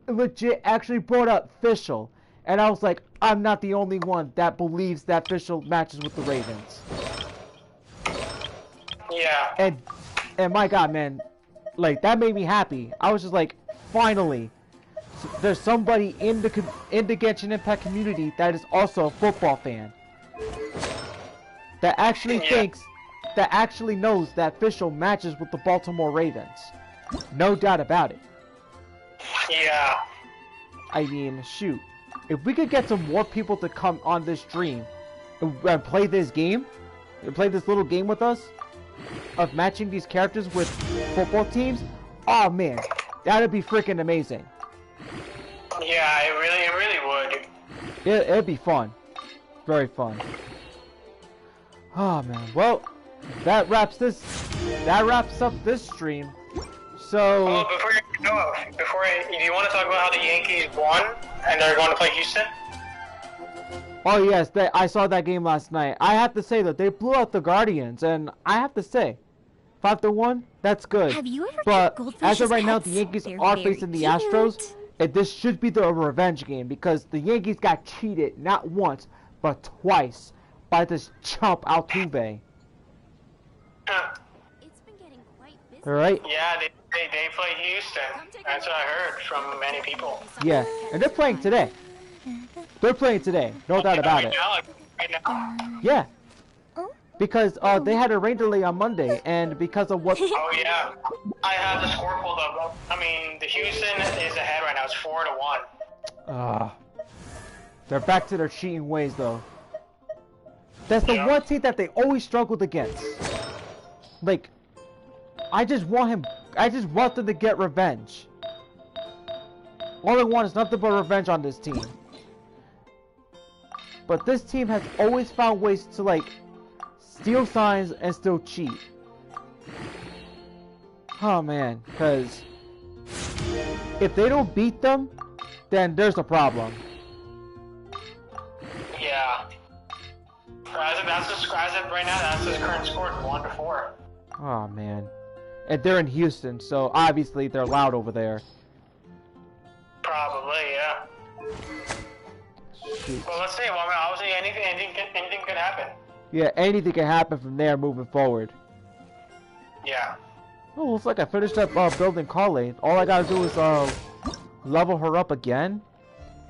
Speaker 1: legit actually brought up Fischl, and I was like, I'm not the only one that believes that Fischl matches with the Ravens.
Speaker 2: Yeah.
Speaker 1: And my god, man, like, that made me happy. I was just like, finally, there's somebody in the Genshin Impact community that is also a football fan. That actually that actually knows that Fischl matches with the Baltimore Ravens. No doubt about it.
Speaker 2: Yeah.
Speaker 1: I mean, shoot. If we could get some more people to come on this stream and play this game, and play this little game with us, of matching these characters with football teams, oh man, that'd be freaking amazing.
Speaker 2: Yeah, it really would.
Speaker 1: It'd be fun. Very fun. Oh man, well, that wraps up this stream. So...
Speaker 2: Oh, do you want to talk about how the Yankees won and they're going to play Houston?
Speaker 1: Oh yes, I saw that game last night. I have to say that they blew out the Guardians, and I have to say, 5-1, that's good.
Speaker 3: Have you ever
Speaker 1: but
Speaker 3: goldfish
Speaker 1: as of right now,
Speaker 3: pets?
Speaker 1: the Yankees
Speaker 3: They're
Speaker 1: are
Speaker 3: very
Speaker 1: facing the
Speaker 3: cute.
Speaker 1: Astros, and this should be the revenge game because the Yankees got cheated not once but twice by this chump Altuve.
Speaker 3: It's been getting quite busy.
Speaker 1: All right?
Speaker 2: Yeah, they play Houston. That's what I heard from many people.
Speaker 1: Yeah, and they're playing today. They're playing today, no doubt about it.
Speaker 2: Right now?
Speaker 1: Yeah. Because they had a rain delay on Monday, and because of what...
Speaker 2: Oh yeah, I have the score pulled up. I mean, the Houston is ahead right now. It's 4-1.
Speaker 1: They're back to their cheating ways, though. That's the one team that they always struggled against. Like, I just want them to get revenge. All I want is nothing but revenge on this team. But this team has always found ways to, like, steal signs and still cheat. Oh man, because if they don't beat them, then there's a problem.
Speaker 2: Yeah. As of right now, that's his current score, 1-4.
Speaker 1: Oh man. And they're in Houston, so obviously they're loud over there.
Speaker 2: Probably, yeah.
Speaker 1: Shoot.
Speaker 2: Well, let's see. Well, obviously, anything could happen.
Speaker 1: Yeah, anything can happen from there moving forward.
Speaker 2: Yeah.
Speaker 1: Oh, looks like I finished up building Colleen. All I gotta do is level her up again,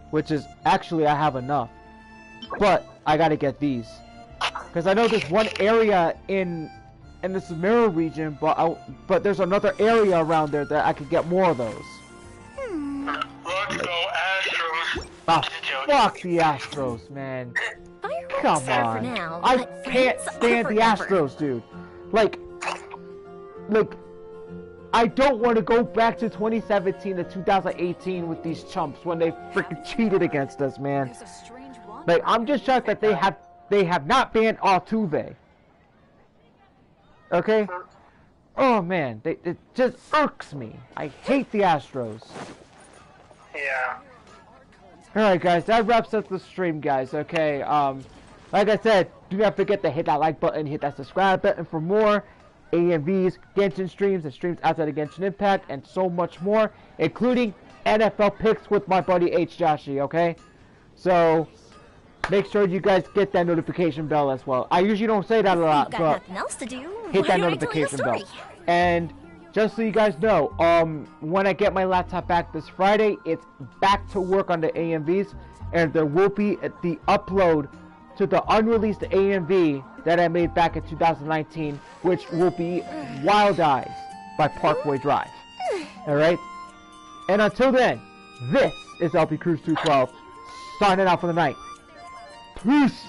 Speaker 1: which is actually I have enough. But I gotta get these because I know there's one area in this mirror region, but there's another area around there that I could get more of those.
Speaker 2: Let's go Astros.
Speaker 1: Ah, fuck the Astros, man. Come on.
Speaker 3: Now,
Speaker 1: I can't stand the
Speaker 3: forever.
Speaker 1: Astros, dude. Like, I don't want to go back to 2017 to 2018 with these chumps when they freaking cheated against us, man. Like, I'm just shocked that they have not banned Altuve. Okay? Oh man, it just irks me. I hate the Astros.
Speaker 2: Yeah.
Speaker 1: Alright guys, that wraps up the stream, guys, okay? Like I said, do not forget to hit that like button, hit that subscribe button for more AMVs, Genshin streams, and streams outside of Genshin Impact, and so much more, including NFL picks with my buddy Hjoshi, okay? So, make sure you guys get that notification bell as well. I usually don't say that a lot,
Speaker 3: Got
Speaker 1: but
Speaker 3: nothing else to do.
Speaker 1: hit that notification bell. And just so you guys know, when I get my laptop back this Friday, it's back to work on the AMVs, and there will be the upload to the unreleased AMV that I made back in 2019, which will be Wild Eyes by Parkway Drive. Alright? And until then, this is Lpcruz212, signing out for the night. Peace!